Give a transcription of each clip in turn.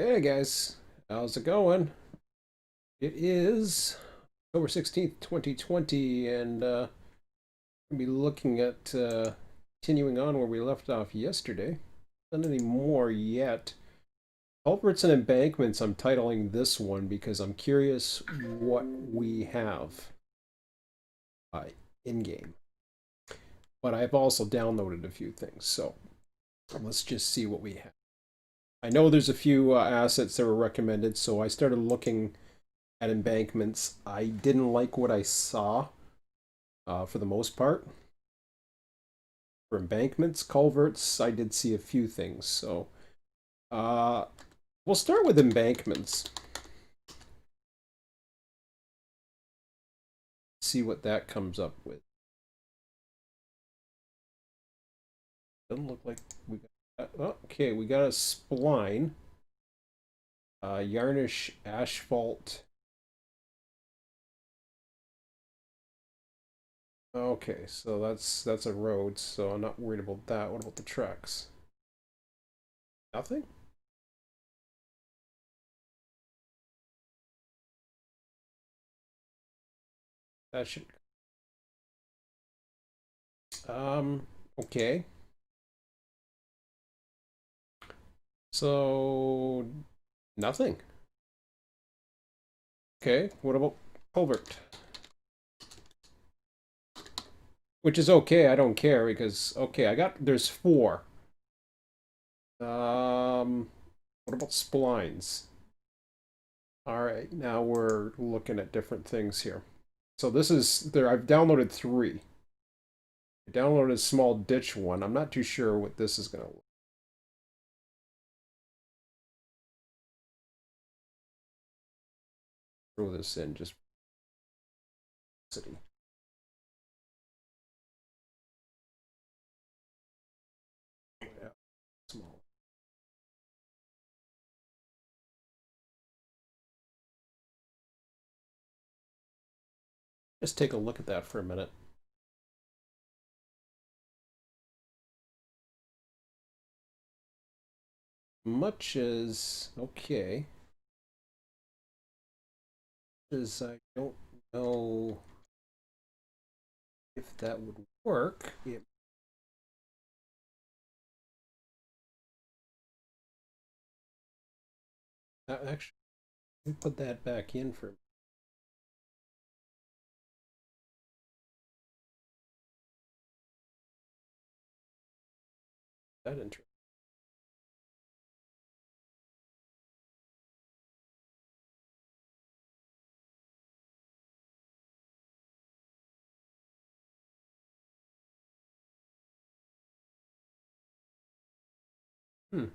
Hey guys, how's it going? It is October 16th, 2020, and we'll be looking at continuing on where we left off yesterday. Not any more yet. Culverts and Embankments, I'm titling this one because I'm curious what we have uh, in game. But I've also downloaded a few things, so let's just see what we have. I know there's a few assets that were recommended, so I started looking at Embankments. I didn't like what I saw for the most part. For Embankments, Culverts, I did see a few things. So uh, we'll start with Embankments. See what that comes up with. Doesn't look like we got. Oh, okay, we got a spline, Yarnish asphalt. Okay, so that's a road, so I'm not worried about that. What about the tracks? Nothing. That should. Um. Okay. So nothing. Okay. What about Culvert? Which is okay. I don't care because okay, there's four. What about splines? All right, now we're looking at different things here. So this is there. I've downloaded three. I downloaded a small ditch one. I'm not too sure what this is gonna look. Throw this in just city. Yeah, small. Just take a look at that for a minute. Much as okay, as I don't know if that would work. It actually let me put that back in for that intro. Hmm.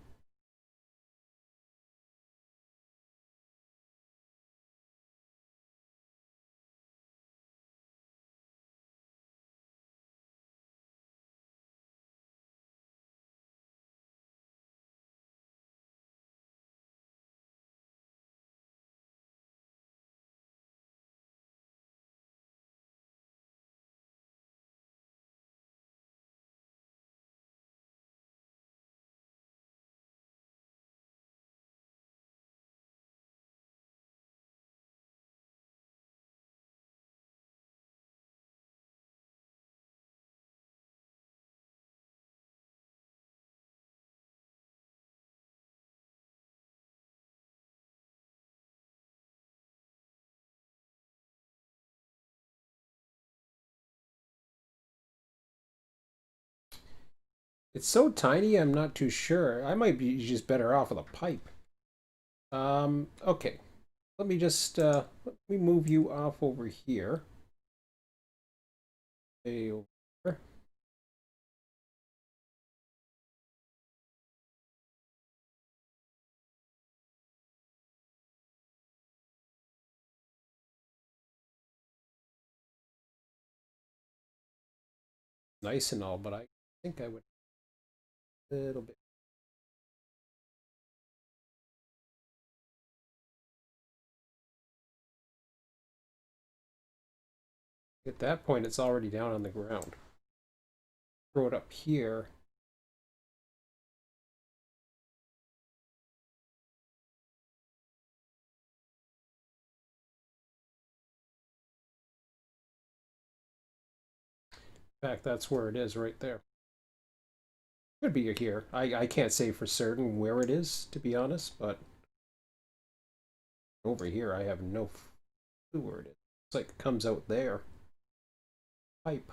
It's so tiny, I'm not too sure. I might be just better off with a pipe. Okay. Let me move you off over here. Stay over. Nice and all, but I think I would a little bit. At that point, it's already down on the ground. Throw it up here. In fact, that's where it is right there. Could be here. I can't say for certain where it is, to be honest, but over here I have no clue where it is. It's like it comes out there. Pipe.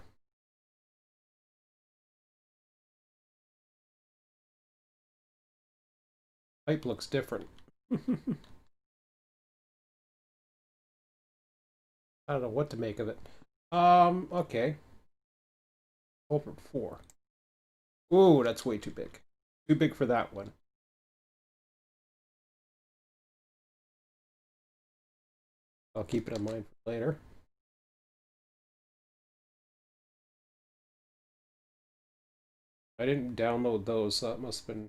Pipe looks different. I don't know what to make of it. Okay. Culvert 4. Ooh, that's way too big. Too big for that one. I'll keep it in mind for later. I didn't download those, so that must have been...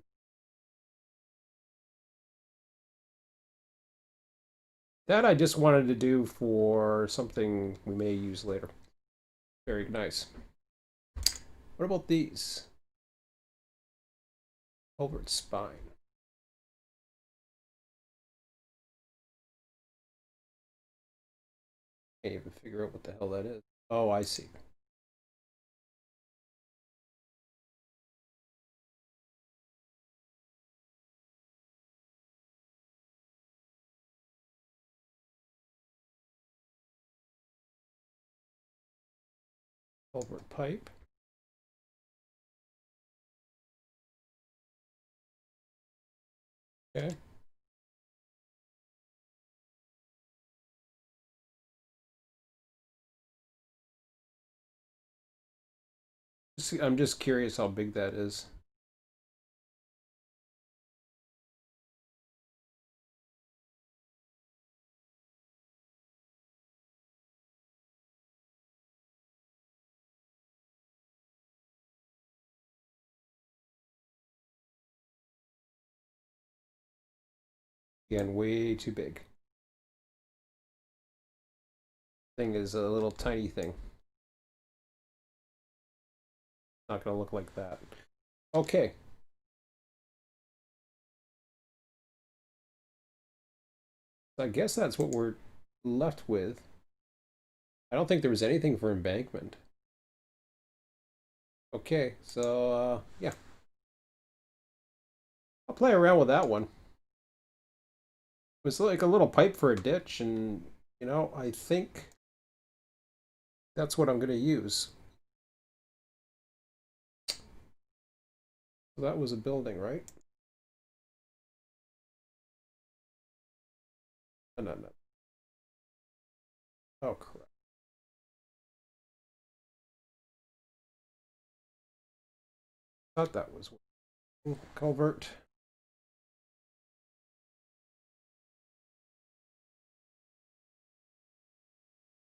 That I just wanted to do for something we may use later. Very nice. What about these? Culvert spine. Can't even figure out what the hell that is. Oh, I see. Culvert pipe. Okay. I'm just curious how big that is. Again, way too big. Thing is a little tiny thing. Not gonna look like that. Okay. So I guess that's what we're left with. I don't think there was anything for embankment. Okay, so yeah, I'll play around with that one. It was like a little pipe for a ditch, and I think that's what I'm going to use. So that was a building, right? No, no, no. Oh, correct. Thought that was culvert.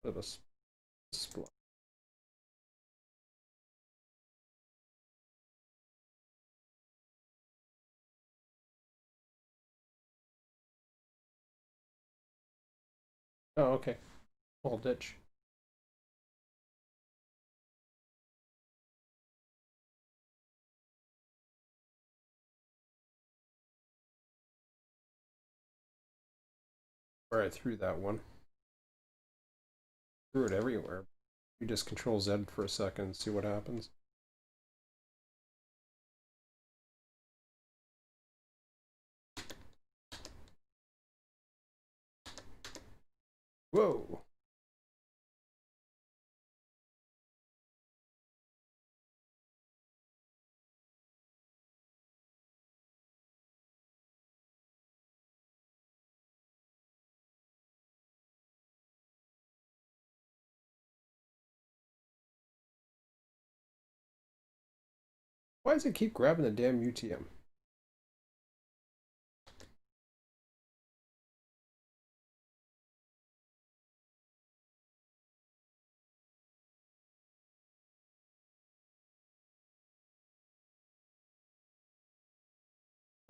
Bit of a split. Oh, okay. Whole ditch. Where I threw that one. Threw it everywhere. You just control Z for a second and see what happens. Whoa. Why does it keep grabbing the damn UTM?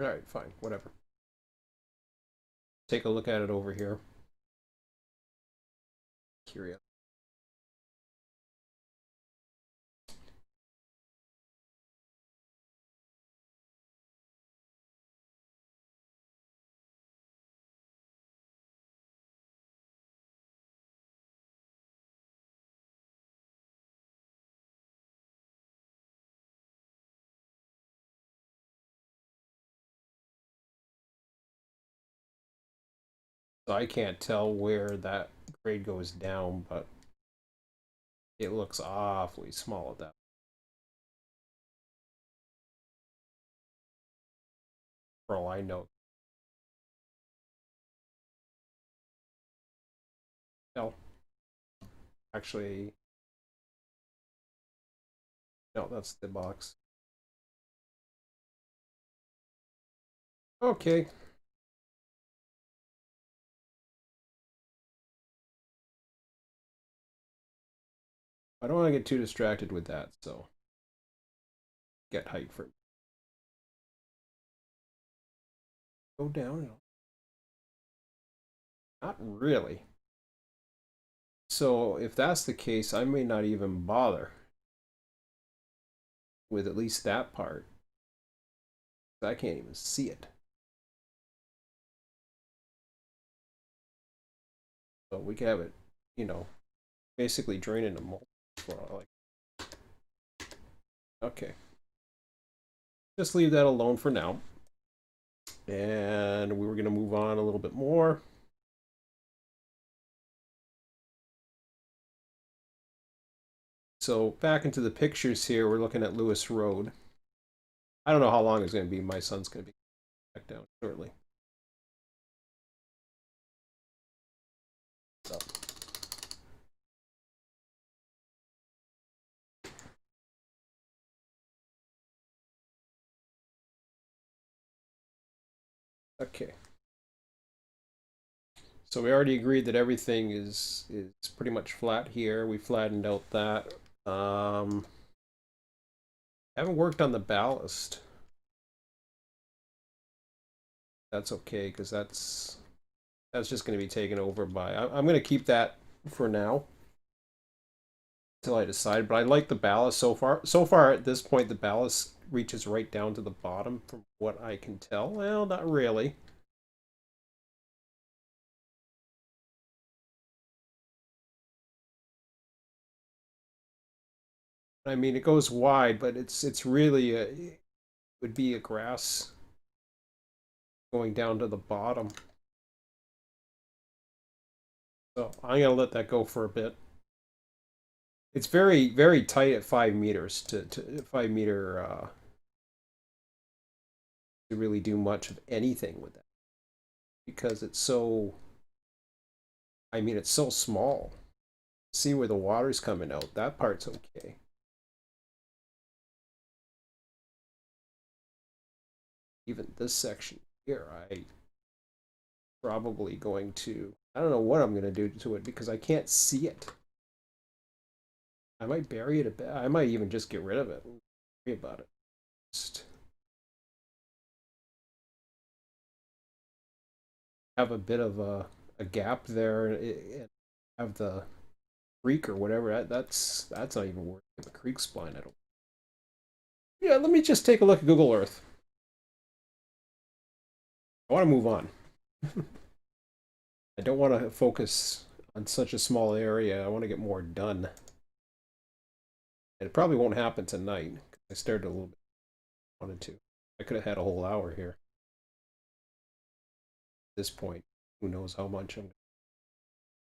All right, fine, whatever. Take a look at it over here. Curious. So I can't tell where that grade goes down, but it looks awfully small at that. For all I know. No, actually, no, that's the box. Okay. I don't want to get too distracted with that, so get height for go down. Not really. So if that's the case, I may not even bother with at least that part. I can't even see it. So we can have it, you know, basically draining the mold. Like, okay, just leave that alone for now. And we were going to move on a little bit more. So back into the pictures here, we're looking at Lewis Road. I don't know how long it's going to be. My son's going to be back down shortly. So. Okay. So we already agreed that everything is pretty much flat here. We flattened out that. Haven't worked on the ballast. That's okay because that's just going to be taken over by. I'm going to keep that for now until I decide. But I like the ballast so far. So far at this point, the ballast reaches right down to the bottom, from what I can tell. Well, not really. I mean, it goes wide, but it's really it would be a grass going down to the bottom. So I'm gonna let that go for a bit. It's very tight at 5 meters to 5 meter to really do much of anything with that because it's so. I mean, it's so small. See where the water's coming out. That part's okay. Even this section here, I probably going to. I don't know what I'm gonna do to it because I can't see it. I might bury it a bit. I might even just get rid of it. Worry about it. Just have a bit of a gap there and have the creek or whatever. That's not even worth the creek spline. I don't. Yeah, let me just take a look at Google Earth. I want to move on. I don't want to focus on such a small area. I want to get more done. And it probably won't happen tonight. I started a little bit. Wanted to. I could have had a whole hour here. At this point, who knows how much I'm.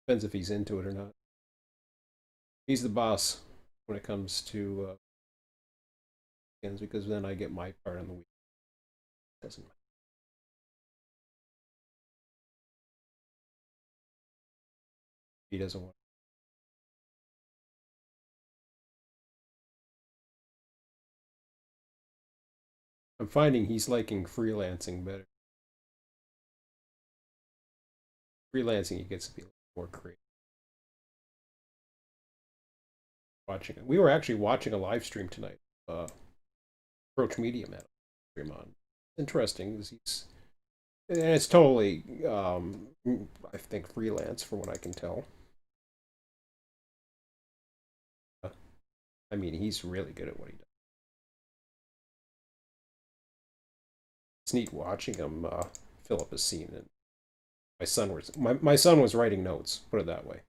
Depends if he's into it or not. He's the boss when it comes to weekends because then I get my part on the week. Doesn't matter. He doesn't want. I'm finding he's liking freelancing better. Freelancing, he gets to be more creative. Watching it. We were actually watching a live stream tonight. Approach Media Man stream on. Interesting. He's and it's totally, I think, freelance from what I can tell. I mean, he's really good at what he does. It's neat watching him fill up a scene. And my son was writing notes. Put it that way,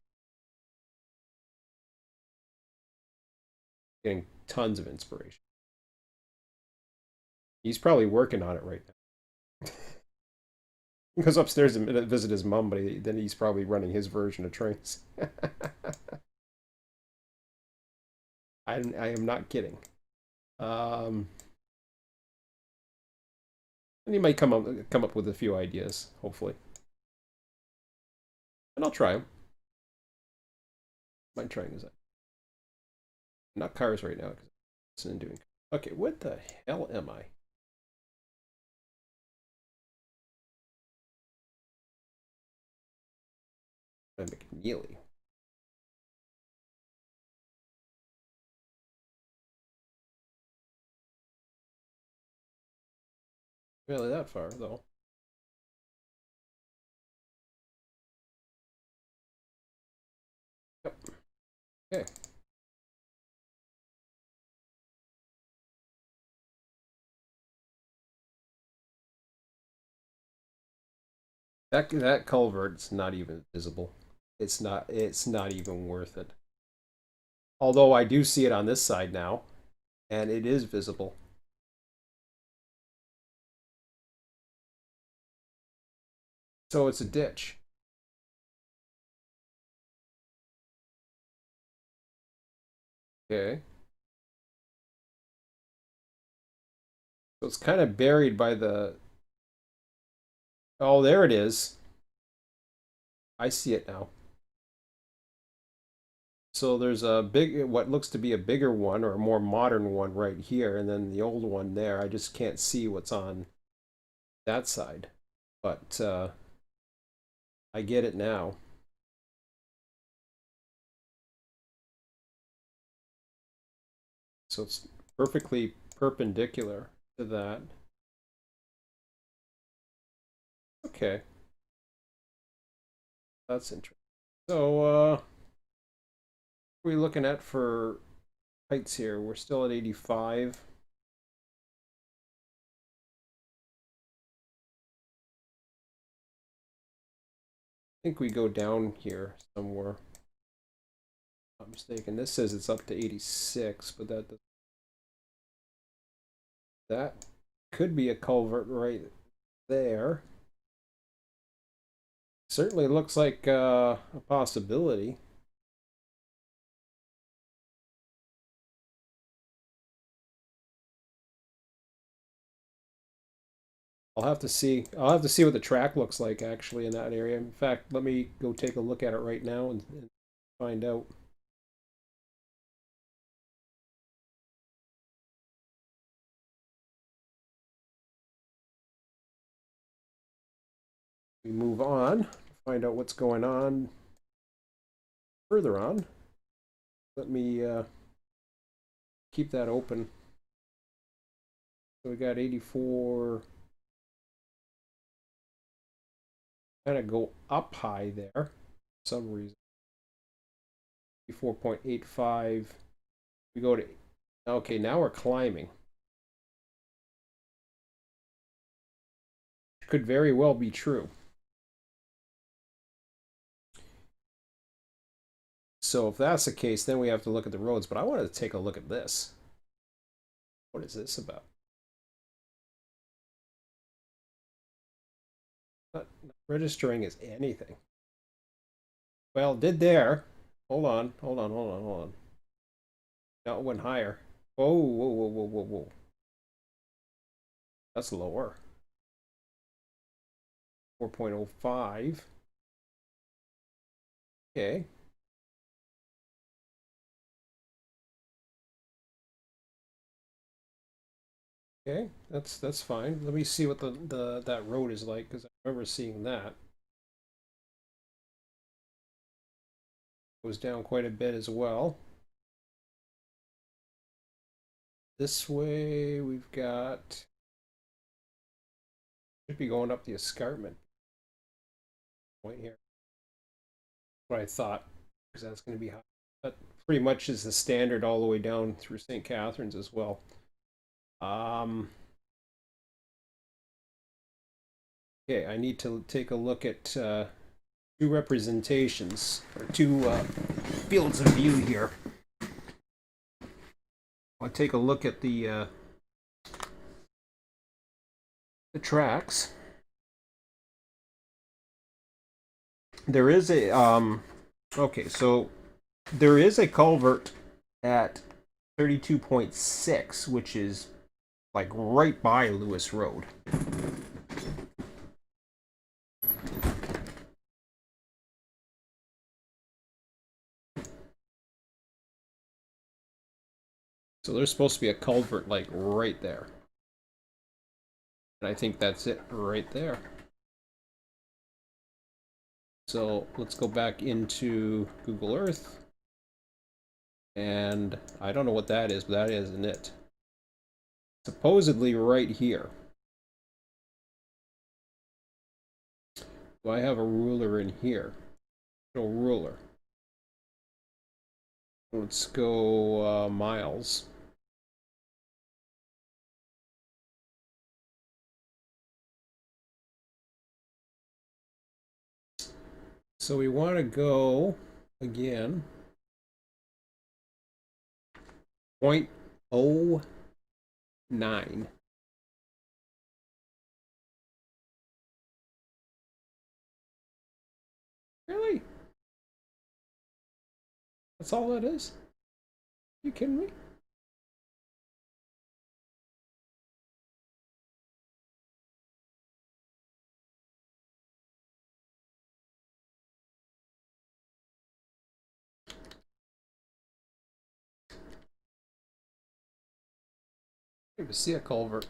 getting tons of inspiration. He's probably working on it right now. He goes upstairs to visit his mom, but then he's probably running his version of trains. I am not kidding. Um, and he might come up with a few ideas, hopefully, and I'll try them. Might try his not cars right now because it's doing. Okay, what the hell am I? I'm McNeely. Really that far though. Yep. Okay. That culvert's not even visible. It's not even worth it. Although I do see it on this side now, and it is visible. So it's a ditch. Okay. So it's kind of buried by the. Oh, there it is. I see it now. So there's a big, what looks to be a bigger one or a more modern one right here, and then the old one there. I just can't see what's on that side, but I get it now. So it's perfectly perpendicular to that. Okay, that's interesting. So, what are we looking at for heights here? We're still at 85. I think we go down here somewhere. Not mistaken. This says it's up to 86, but that could be a culvert right there. Certainly looks like a possibility. I'll have to see. I'll have to see what the track looks like actually in that area. In fact, let me go take a look at it right now and find out. We move on, find out what's going on further on. Let me keep that open. So we got 84. Kind of go up high there for some reason. 84.85. We go to. Okay, now we're climbing. Could very well be true. So if that's the case, then we have to look at the roads. But I wanted to take a look at this. What is this about? Not registering as anything. Well, did there. Hold on, hold on, hold on, hold on. Now it went higher. Whoa, whoa, whoa, whoa, whoa, whoa. That's lower. 4.05. Okay. Okay, that's fine. Let me see what the that road is like because I remember seeing that. It was down quite a bit as well. This way we've got should be going up the escarpment point here. What I thought because that's going to be high. That pretty much is the standard all the way down through St. Catharines as well. Um, okay, I need to take a look at two representations or two fields of view here. I'll take a look at the tracks. There is a okay, so there is a culvert at 32.6, which is like right by Lewis Road. So there's supposed to be a culvert like right there. And I think that's it right there. So let's go back into Google Earth. And I don't know what that is, but that isn't it. Supposedly right here. Do I have a ruler in here? No ruler. Let's go miles. So we want to go again 0.09. Really? That's all that is? Are you kidding me? I don't even see a culvert.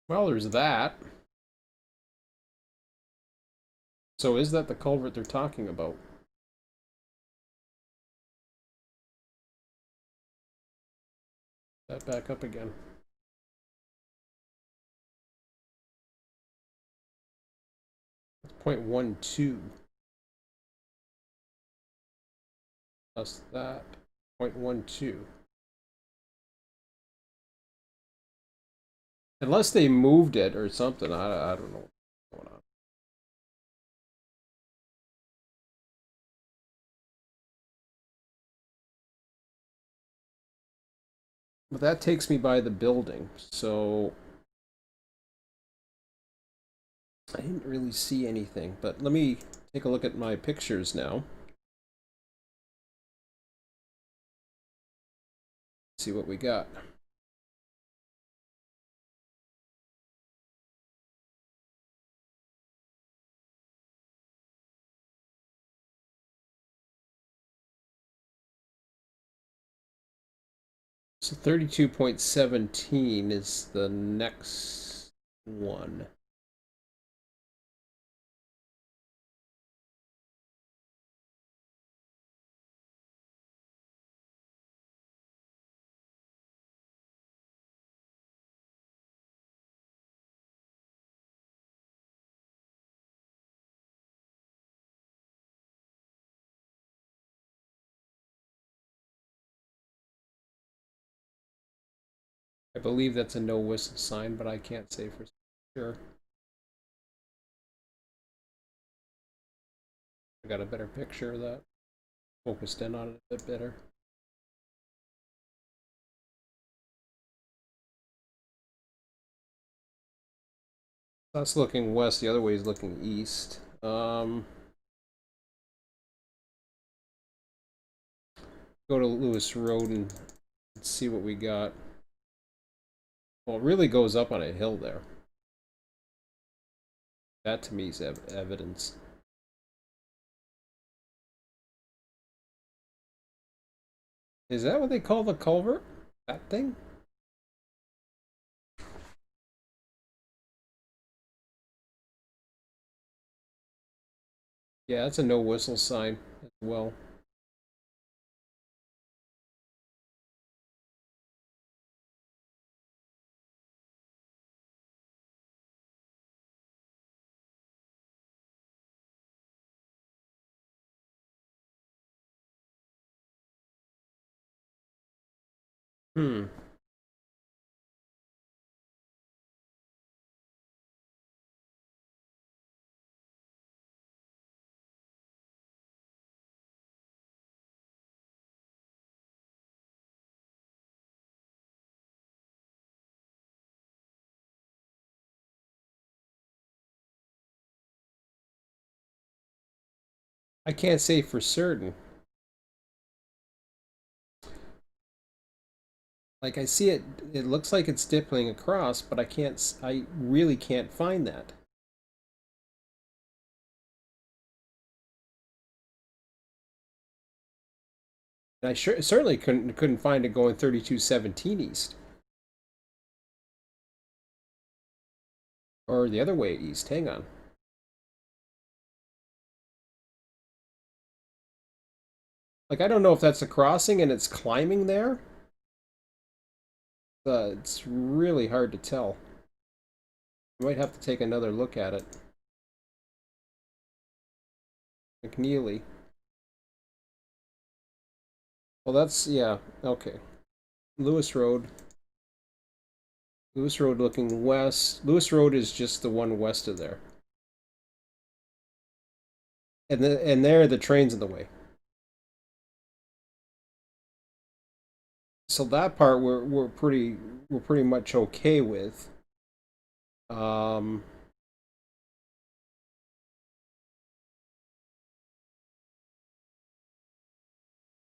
Well, there's that. So is that the culvert they're talking about? That back up again. 0.12 plus that 0.12. Unless they moved it or something, I don't know what's going on. But that takes me by the building, so I didn't really see anything. But let me take a look at my pictures now. See what we got. So 32.17 is the next one. I believe that's a no whistle sign, but I can't say for sure. I got a better picture of that. Focused in on it a bit better. That's looking west, the other way is looking east. Go to Lewis Road and see what we got. Well, it really goes up on a hill there. That to me is evidence. Is that what they call the culvert? That thing? Yeah, that's a no whistle sign as well. Hmm. I can't say for certain. Like I see it, it looks like it's dipping across, but I really can't find that. And I certainly couldn't find it going 3217 east or the other way east. Hang on. Like I don't know if that's a crossing and it's climbing there. It's really hard to tell. You might have to take another look at it. McNeely. Well, that's yeah. Okay. Lewis Road. Lewis Road looking west. Lewis Road is just the one west of there. And there the train's in the way. So that part we're pretty much okay with. Um,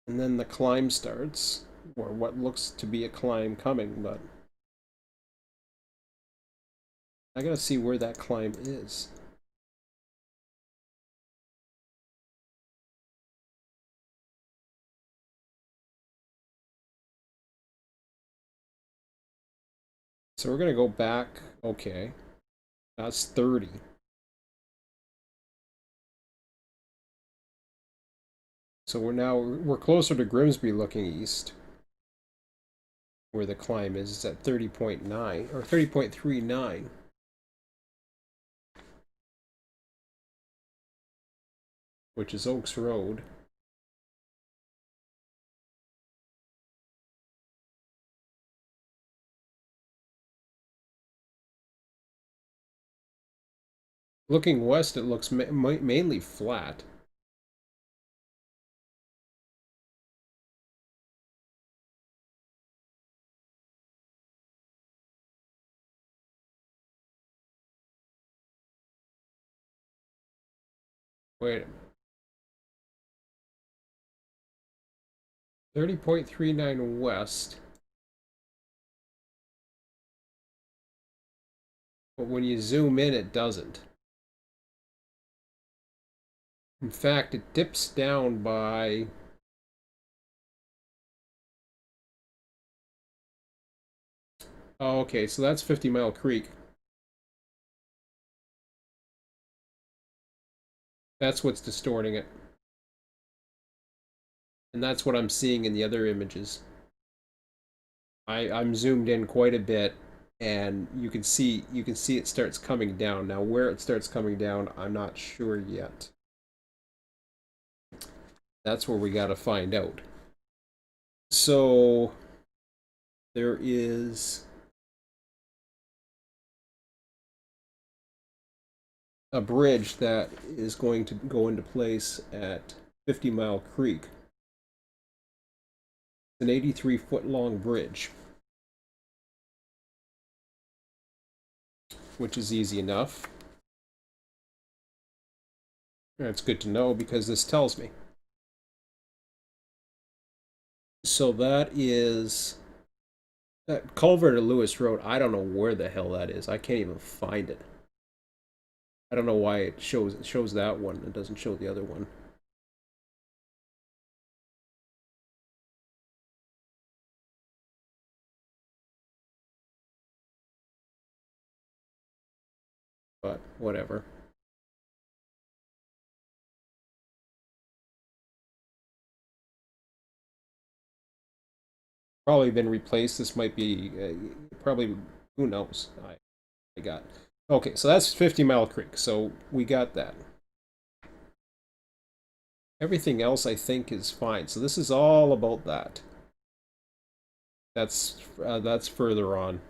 and then the climb starts, or what looks to be a climb coming, but I gotta see where that climb is. So we're gonna go back. Okay, that's 30. So we're closer to Grimsby looking east, where the climb is. It's at 30.9 or 30.39, which is Oaks Road. Looking west, it looks mainly flat. Wait, 30.39 west. But when you zoom in, it doesn't. In fact, it dips down by. Oh, okay, so that's 50 Mile Creek. That's what's distorting it. And that's what I'm seeing in the other images. I'm zoomed in quite a bit, and you can see it starts coming down. Now where it starts coming down, I'm not sure yet. That's where we gotta find out. So there is a bridge that is going to go into place at 50 Mile Creek. It's an 83-foot long bridge, which is easy enough. That's good to know because this tells me. So that is that Culvert or Lewis Road. I don't know where the hell that is. I can't even find it. I don't know why it shows that one. It doesn't show the other one. But whatever. Probably been replaced. This might be probably who knows. I got. Okay, so that's 50 Mile Creek. So we got that. Everything else I think is fine. So this is all about that. That's further on,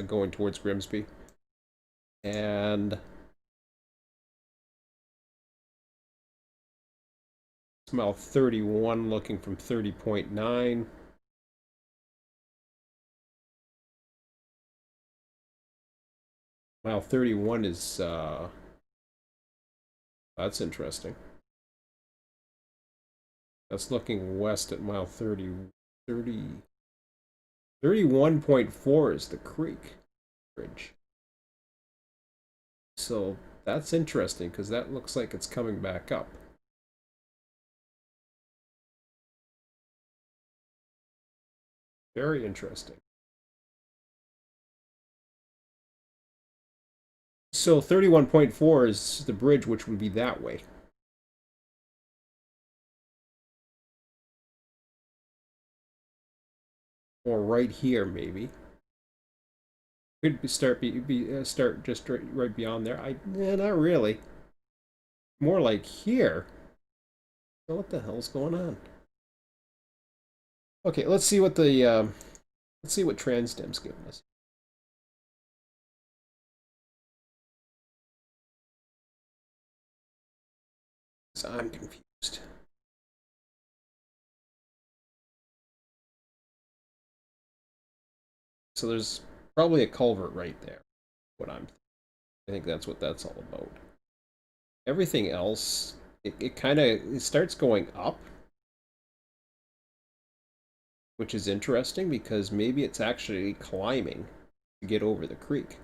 going towards Grimsby, and it's mile 31, looking from 30.9. Mile 31 is that's interesting. That's looking west at mile 30. 31.4 is the creek bridge. So that's interesting because that looks like it's coming back up. Very interesting. So 31.4 is the bridge, which would be that way. Or right here, maybe. Could start just right beyond there. Not really. More like here. So what the hell's going on? Okay, let's see what the let's see what Transdem's giving us. So I'm confused. So there's probably a culvert right there. I think that's what that's all about. Everything else, it kind of it starts going up, which is interesting because maybe it's actually climbing to get over the creek.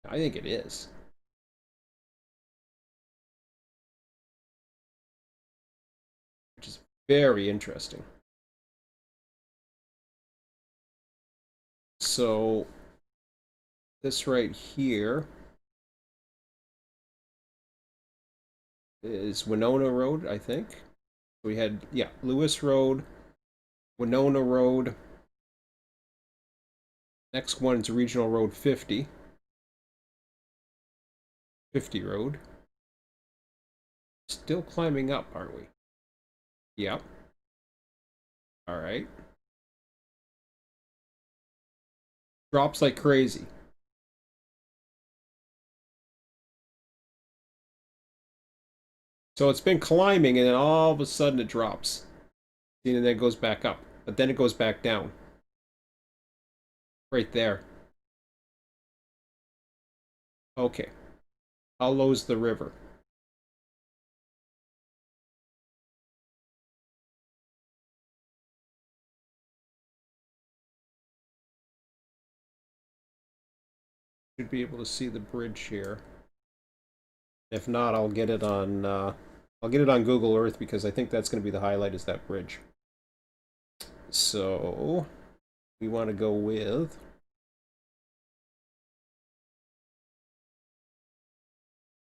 I think it is. Which is very interesting. So this right here is Winona Road, I think. We had, yeah, Lewis Road, Winona Road. Next one is Regional Road 50. 50 Road. Still climbing up, aren't we? Yep. All right. Drops like crazy. So it's been climbing and then all of a sudden it drops. And then it goes back up. But then it goes back down. Right there. Okay. How low's the river? Should be able to see the bridge here. If not, I'll get it on Google Earth because I think that's going to be the highlight is that bridge. So we want to go with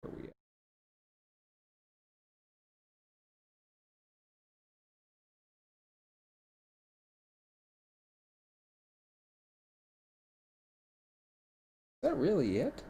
where are we at? Is that really it?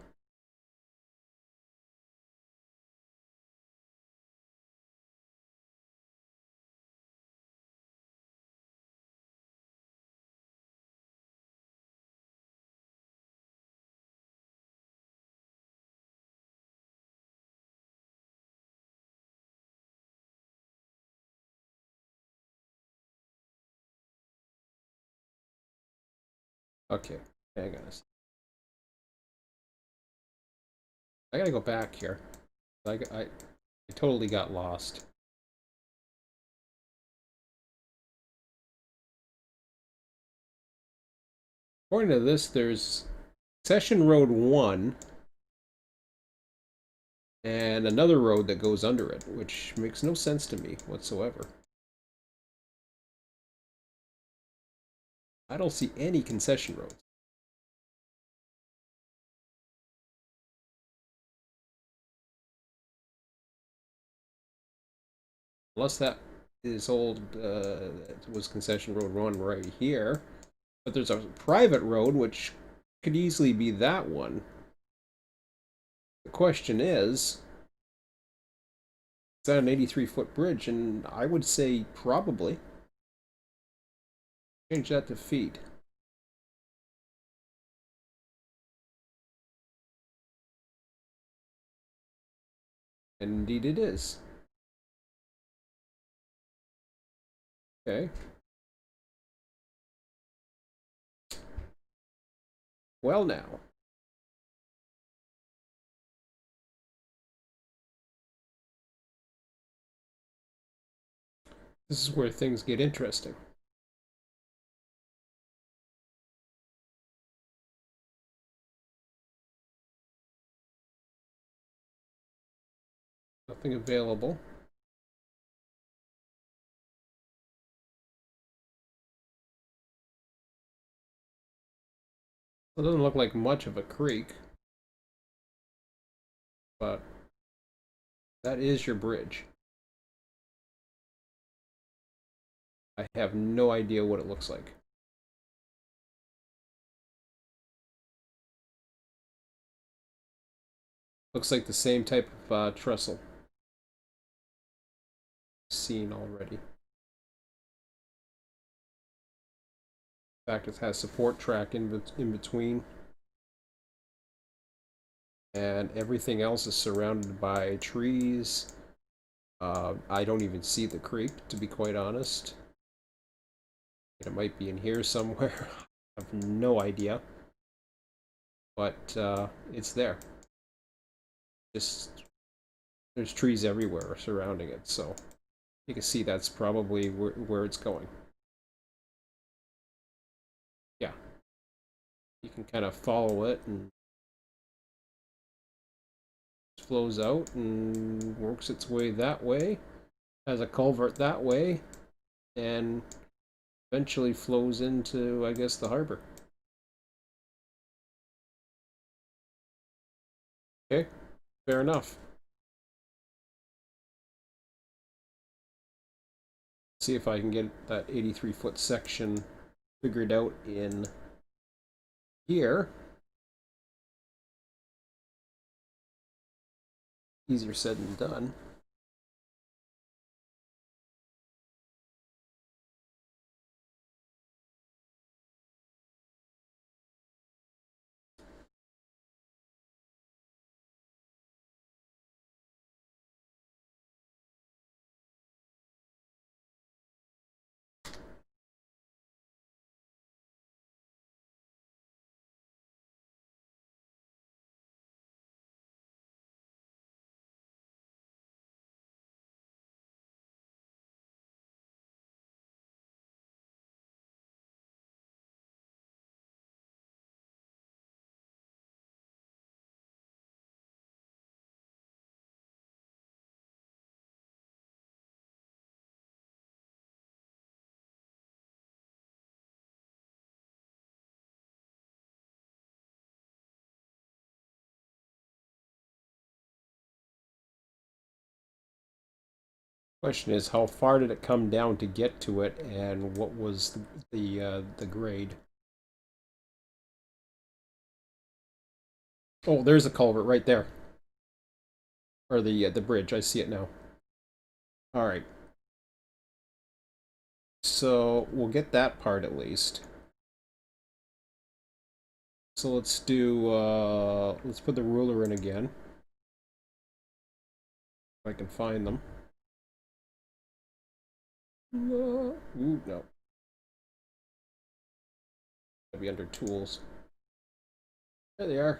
Okay, hang on a second. I gotta go back here. I totally got lost. According to this, there's Session Road 1 and another road that goes under it, which makes no sense to me whatsoever. I don't see any concession roads. Unless that is old, was concession road 1 right here. But there's a private road, which could easily be that one. The question is that an 83-foot bridge? And I would say probably. Change that to feet. And indeed it is. Okay. Well now. This is where things get interesting. Nothing available. It doesn't look like much of a creek, but that is your bridge. I have no idea what it looks like. Looks like the same type of trestle seen already. In fact, it has support track in between, and everything else is surrounded by trees. I don't even see the creek, to be quite honest. It might be in here somewhere. I have no idea, but it's there. Just there's trees everywhere surrounding it, so you can see that's probably where it's going. Yeah, you can kind of follow it, and it flows out and works its way that way, has a culvert that way, and eventually flows into, I guess, the harbor. Okay, fair enough. See if I can get that 83-foot section figured out in here. Easier said than done. Question is, how far did it come down to get to it, and what was the grade? Oh, there's a culvert right there, or the bridge. I see it now. All right, so we'll get that part at least. So let's do let's put the ruler in again, if I can find them. No. Ooh, no. Gotta be under tools. There they are.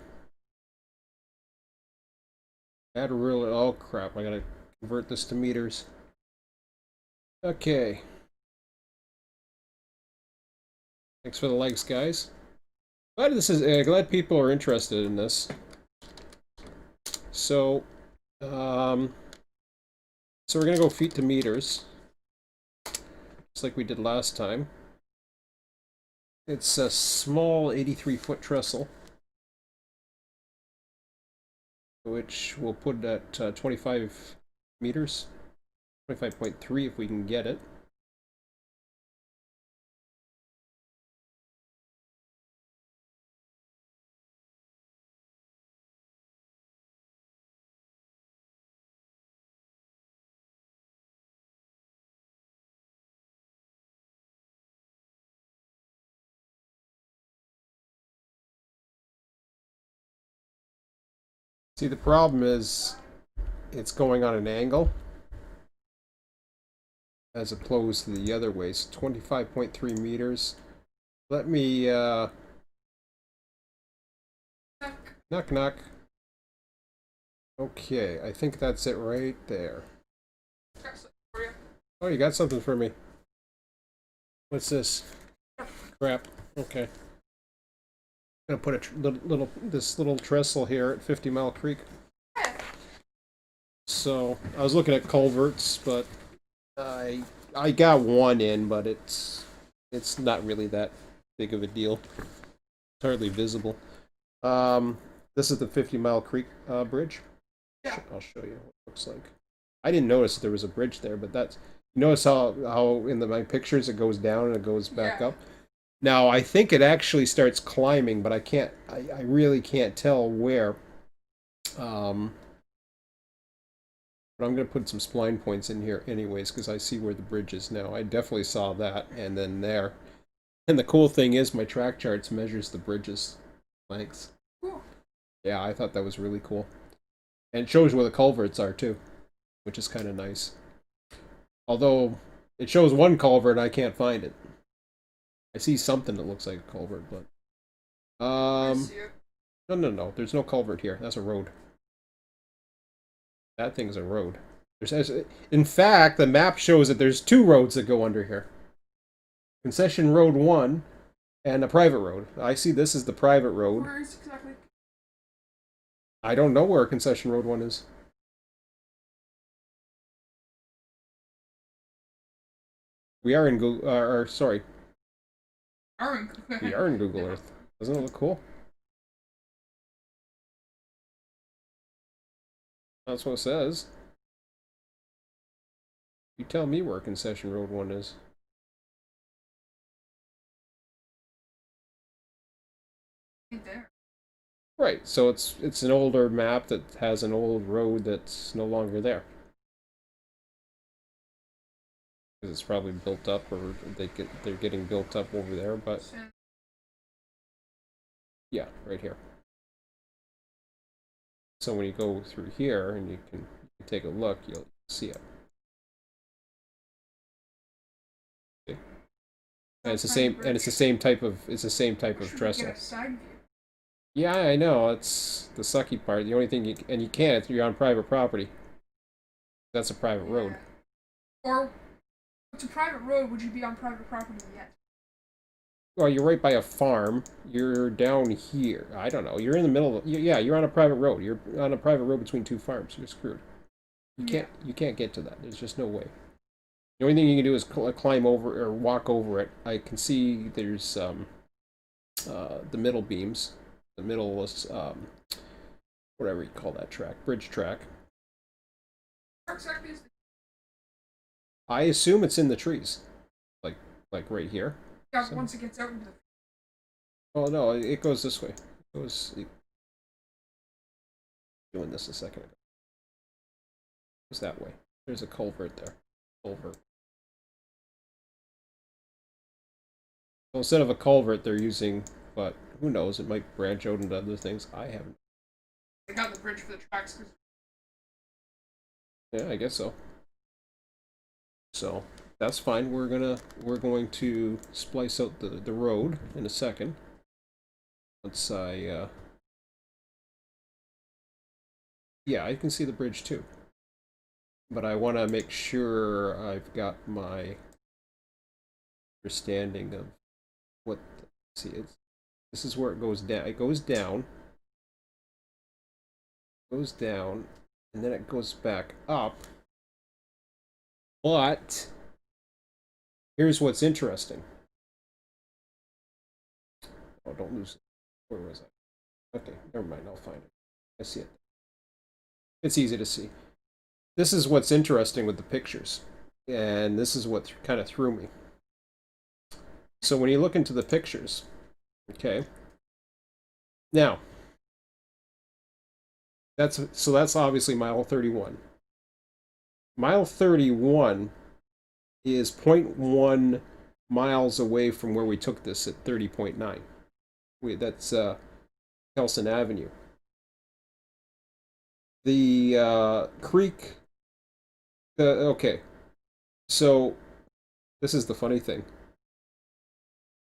Add a ruler. Oh crap! I gotta convert this to meters. Okay. Thanks for the likes, guys. Glad this is. Glad people are interested in this. So, um, so we're gonna go feet to meters, just like we did last time. It's a small 83-foot trestle, which we'll put at 25 meters, 25.3 if we can get it. See, the problem is it's going on an angle as opposed to the other way. So 25.3 meters. Let me, knock knock. Okay, I think that's it right there. Oh, you got something for me. What's this? Crap. Okay. I'm gonna put a this little trestle here at 50 Mile Creek. So I was looking at culverts, but I got one in, but it's not really that big of a deal. It's hardly visible. This is the 50 Mile Creek bridge. Yeah. I'll show you what it looks like. I didn't notice there was a bridge there, but that's, you notice how in my pictures it goes down and it goes back up. Now I think it actually starts climbing, but I really can't tell where. But I'm gonna put some spline points in here anyways, because I see where the bridge is now. I definitely saw that, and then there. And the cool thing is my track charts measures the bridge's lengths. Cool. Yeah, I thought that was really cool. And it shows where the culverts are too, which is kind of nice. Although it shows one culvert and I can't find it. I see something that looks like a culvert, but no. There's no culvert here. That's a road. That thing's a road. In fact, the map shows that there's two roads that go under here. Concession Road 1 and a private road. I see this as the private road. Where is exactly? I don't know where Concession Road 1 is. We are in Google, sorry. We are in Google Earth. Doesn't it look cool? That's what it says. You tell me where Concession Road 1 is. There. Right, so it's an older map that has an old road that's no longer there. Because it's probably built up, or they're getting built up over there, but yeah, right here. So when you go through here and you can take a look, you'll see it. Okay. And it's the same type of trestle. Yeah, I know. It's the sucky part. The only thing you can't. You're on private property. That's a private road. Or it's a private road. Would you be on private property yet? Well, you're right by a farm. You're down here. I don't know. You're in the middle of. Yeah, you're on a private road. You're on a private road between two farms. You're screwed. You can't get to that. There's just no way. The only thing you can do is climb over or walk over it. I can see there's the middle beams. The middle is whatever you call that track, bridge track. I assume it's in the trees, like right here. Yeah, so, once it gets out into the. Oh no, it goes this way. It goes doing this a second ago. It goes that way. There's a culvert there. Culvert. So instead of a culvert, they're using, but who knows? It might branch out into other things. I haven't. They got the bridge for the tracks. Yeah, I guess so. So that's fine. We're going to splice out the road in a second. Once yeah, I can see the bridge too. But I want to make sure I've got my understanding of what. See, this is where it goes down. It goes down. Goes down, and then it goes back up. But here's what's interesting. Oh, don't lose it. Where was I? Okay, never mind. I'll find it. I see it. It's easy to see. This is what's interesting with the pictures, and this is what kind of threw me. So when you look into the pictures, okay. Now, that's obviously mile 31. Mile 31 is 0.1 miles away from where we took this at 30.9. That's Kelson Avenue. The creek. Okay, so this is the funny thing.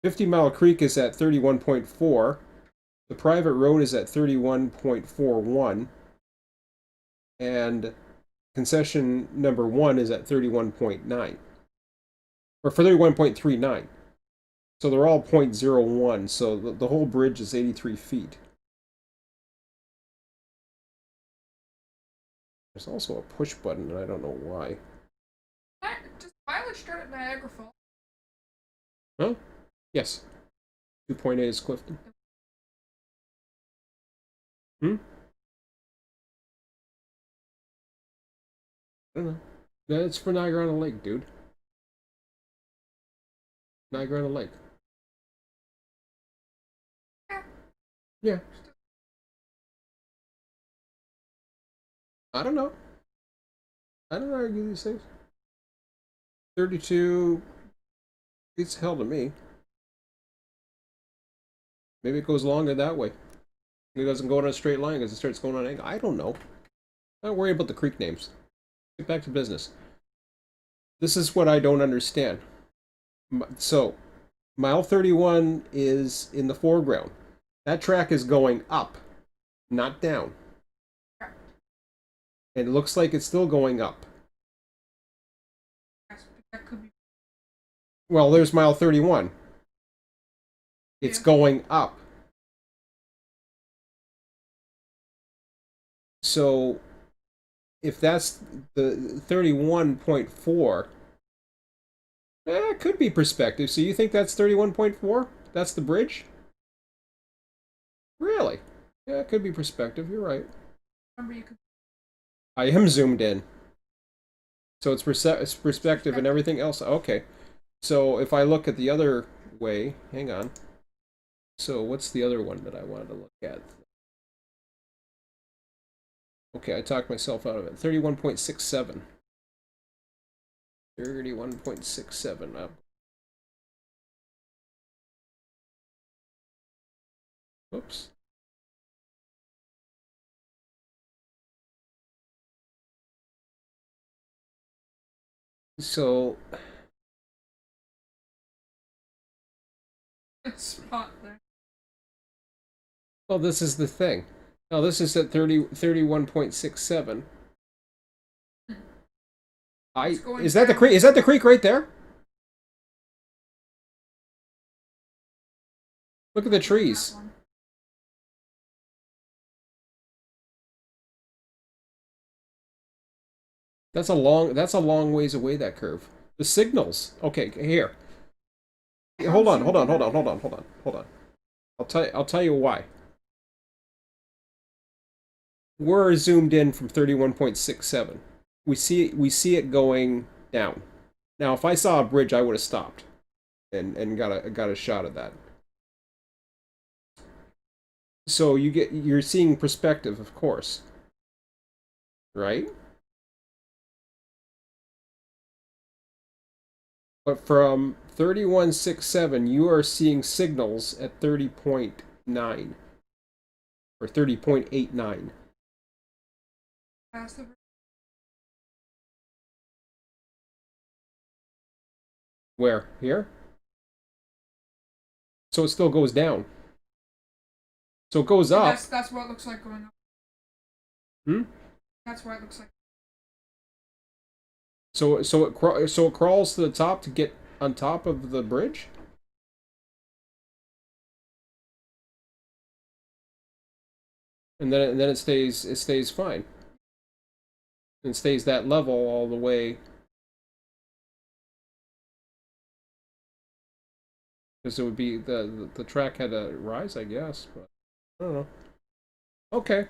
50 Mile Creek is at 31.4. The private road is at 31.41. And concession number 1 is at 31.9. Or for 31.39. So they're all 0.01. So the whole bridge is 83 feet. There's also a push button, and I don't know why. Does mileage start at Niagara Falls? Huh? Yes. 2.8 is Clifton. Hmm? I don't know. That's for Niagara on the Lake, dude. Niagara on the Lake. Yeah. Yeah. I don't know. I don't argue these things. 32 beats hell to me. Maybe it goes longer that way. It doesn't go in a straight line because it starts going on an angle. I don't know. Not worry about the creek names. Get back to business. This is what I don't understand. So, mile 31 is in the foreground. That track is going up, not down. And it looks like it's still going up. That could be. Well, there's mile 31. It's going up. So, if that's the 31.4, it could be perspective. So you think that's 31.4? That's the bridge? Really? Yeah, it could be perspective. You're right. Remember, you could. I am zoomed in. So it's perspective and everything else. Okay. So if I look at the other way, hang on. So what's the other one that I wanted to look at? Okay, I talked myself out of it. 31.67. 31.67 up. Oops. So Spot there. well, this is the thing. Now this is at 31.67. Is that the creek? Is that the creek right there? Look at the trees. That's a long ways away, that curve. The signals. Okay, here. Hold on. I'll tell you why. We're zoomed in from 31.67. We see it going down. Now, if I saw a bridge, I would have stopped and got a shot of that. So you're seeing perspective, of course. Right? But from 31.67, you are seeing signals at 30.9 or 30.89. Where? Here? So it still goes down. So it goes up. That's what it looks like going up. Hmm? That's why it looks like. So it crawls to the top to get on top of the bridge? And then it stays fine. And stays that level all the way. Because it would be the track had to rise, I guess, but I don't know. Okay.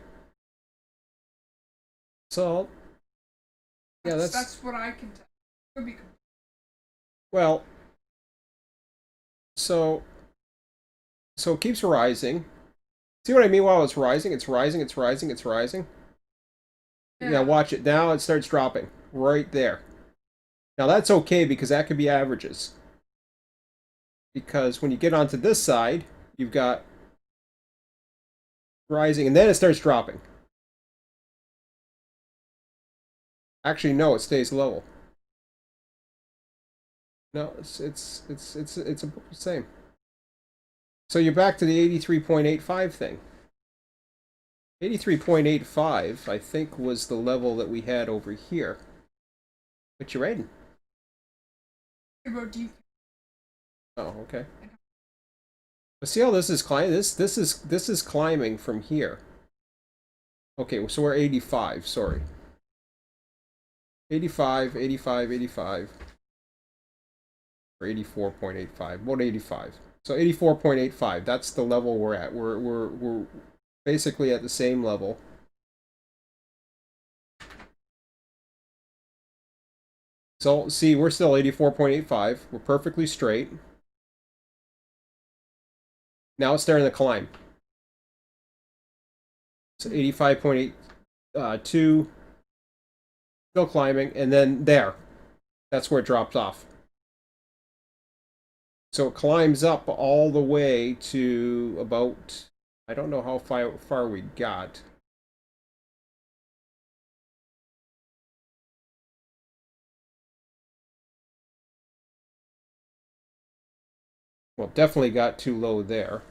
So yeah, That's what I can tell. Could be. Well, so it keeps rising. See what I mean? While it's rising, it's rising, it's rising, it's rising. Yeah, watch it. Now it starts dropping right there. Now that's okay because that could be averages. Because when you get onto this side, you've got rising, and then it starts dropping. Actually, no, it stays level. No, it's about the same. So you're back to the 83.85 thing. 83.85, I think, was the level that we had over here. What you rating? About deep. Oh, okay. But see how this is climbing? This is climbing from here. Okay, so we're 85. Sorry, 85, 85, 85, or 84.85. About 85. So 84.85. That's the level we're at. We're basically at the same level. So see, we're still 84.85. We're perfectly straight. Now it's starting to climb. So 85.82. Still climbing, and then there. That's where it drops off. So it climbs up all the way to about, I don't know how far we got. Well, definitely got too low there.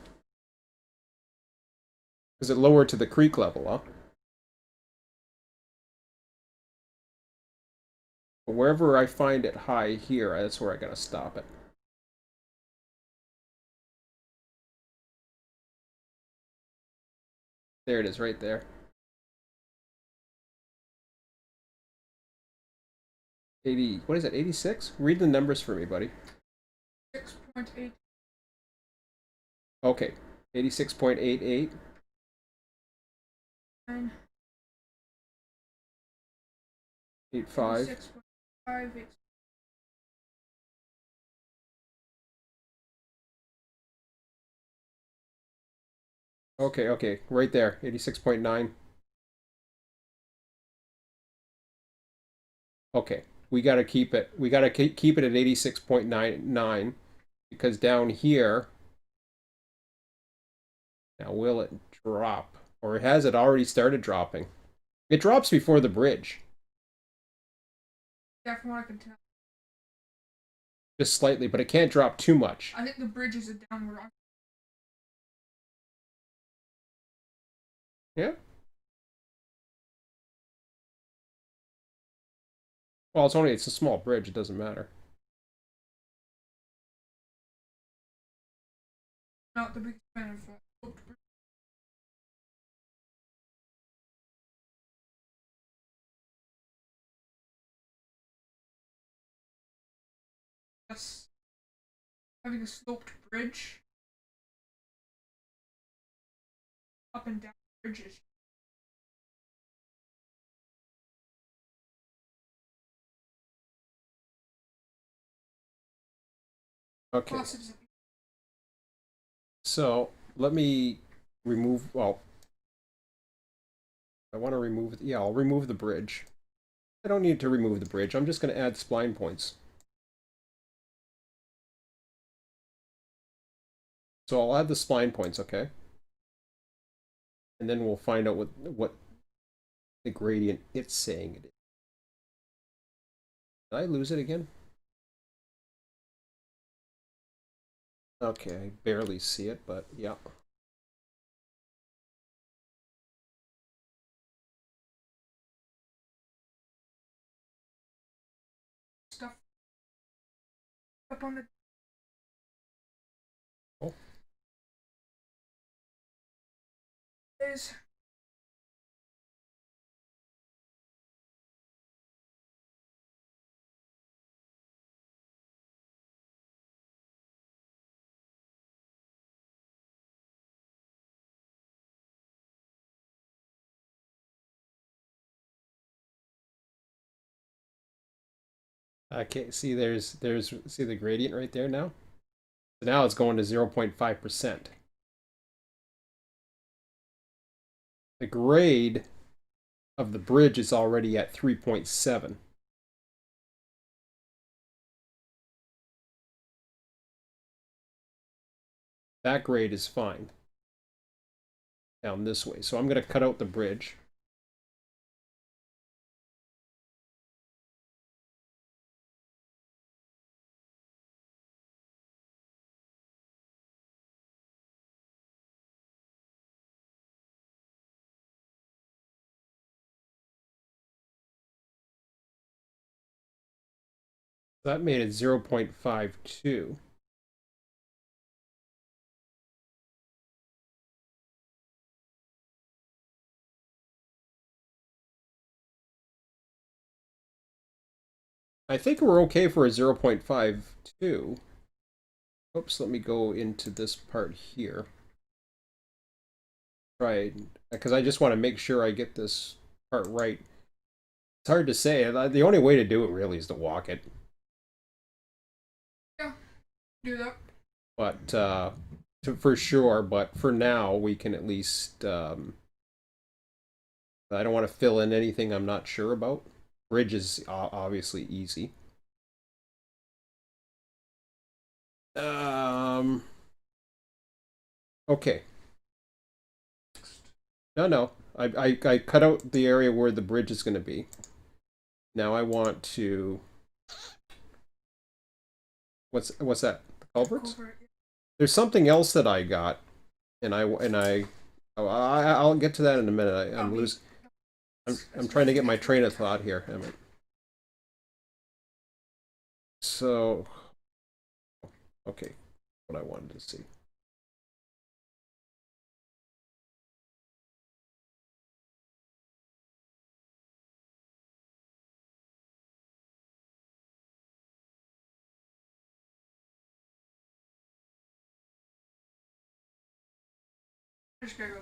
Because it lowered to the creek level, huh? But wherever I find it high here, that's where I gotta stop it. There it is, right there. 80, what is it, 86? Read the numbers for me, buddy. 6.8. Okay, 86.88. 9. 85. 6.5. Okay, okay, right there, 86.9. Okay, we gotta keep it. We gotta keep it at 86.99 because down here, now will it drop? Or has it already started dropping? It drops before the bridge, Yeah, from what I can tell. just slightly, but it can't drop too much. I think the bridge is a downward. Yeah? Well, it's a small bridge, it doesn't matter. Not the biggest fan of yes, having a sloped bridge up and down bridges. Okay, Plus, it's so let me remove, well, I want to remove, yeah, I'll remove the bridge. I don't need to remove the bridge, I'm just going to add spline points. So I'll add the spline points, okay? And then we'll find out what the gradient it's saying it is. Did I lose it again? Okay, I barely see it, but yeah. stuff up on the. Oh, Is okay, see there's see the gradient right there now? So now it's going to 0.5%. The grade of the bridge is already at 3.7. That grade is fine down this way. So I'm going to cut out the bridge. That made it 0.52. I think we're okay for a 0.52. Oops, let me go into this part here. Right, because I just want to make sure I get this part right. It's hard to say. The only way to do it really is to walk it. Yeah, do that. But for sure. But for now, we can at least. I don't want to fill in anything I'm not sure about. Bridge is obviously easy. Um. Okay. No, no. I cut out the area where the bridge is going to be. Now I want to. What's that? Culverts? Culvert. There's something else that I got, and I'll get to that in a minute. I'm losing. I'm trying to get my train of thought here. Emmett. So, okay, what I wanted to see. Just gotta go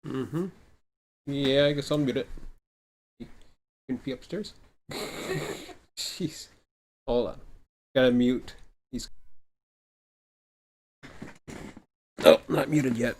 Mm-hmm. Yeah, I guess I'll mute it. You can be upstairs. Jeez. Hold on. Gotta mute. He's. Oh, not muted yet.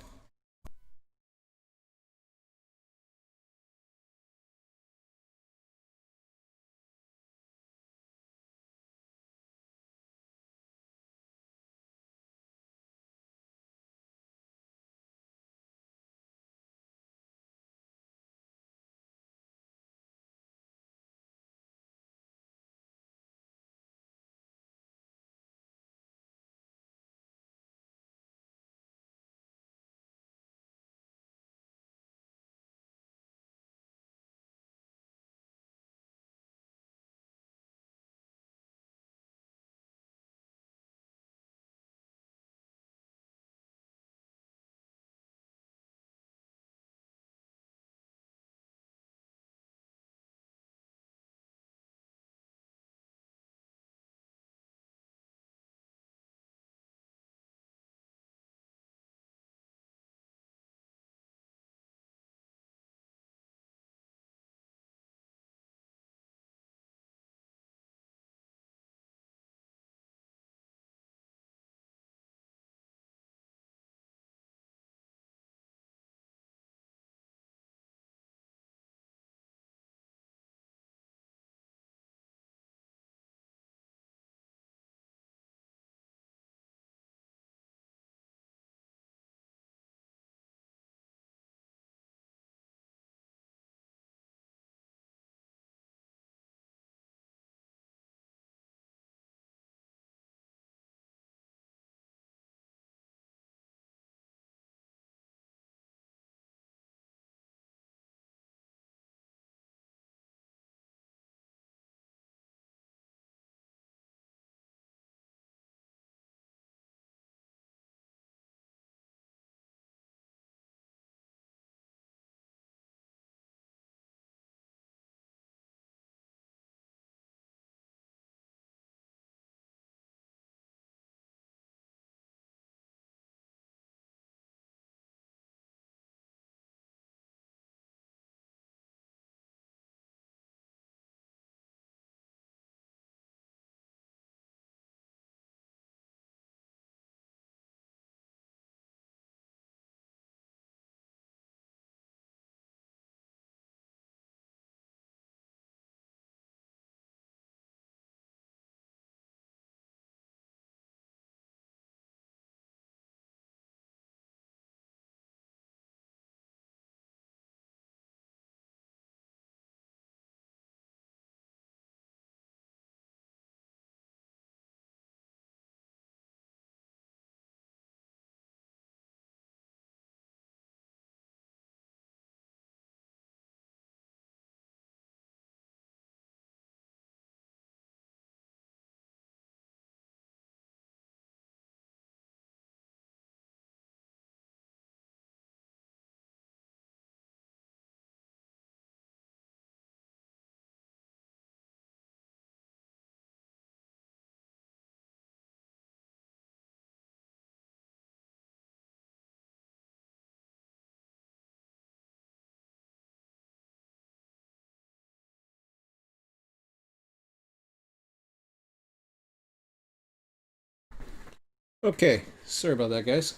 Okay, sorry about that, guys.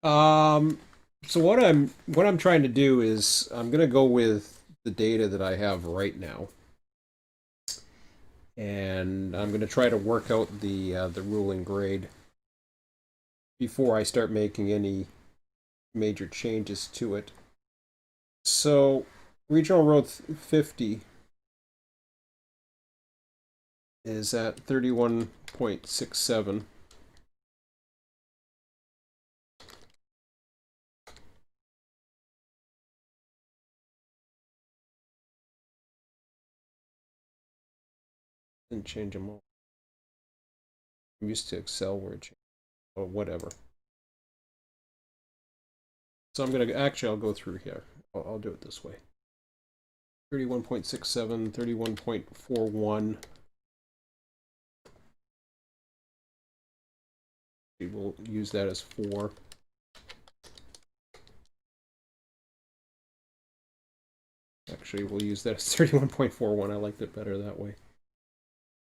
Um, so what I'm trying to do is I'm gonna go with the data that I have right now, and I'm gonna try to work out the ruling grade before I start making any major changes to it. So, Regional Road 50 is at 31.67. Didn't change them all. I'm used to Excel where it changed, or whatever. So I'm gonna actually I'll go through here. I'll do it this way. 31.67, 31.41. We will use that as 4. Actually, we'll use that as 31.41. I liked it better that way.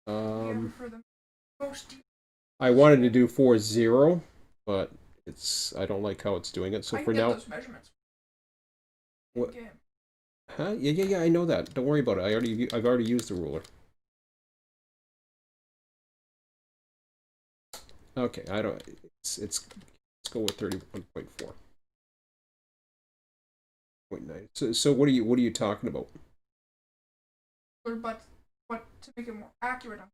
For the most. I wanted to do 4.0, but I don't like how it's doing it. So I for can get now, those measurements. what? Game. Huh? Yeah. I know that. Don't worry about it. I've already used the ruler. Okay, I don't. Let's go with 31.4. 0.9. So what are you talking about? But to make it more accurate, I'm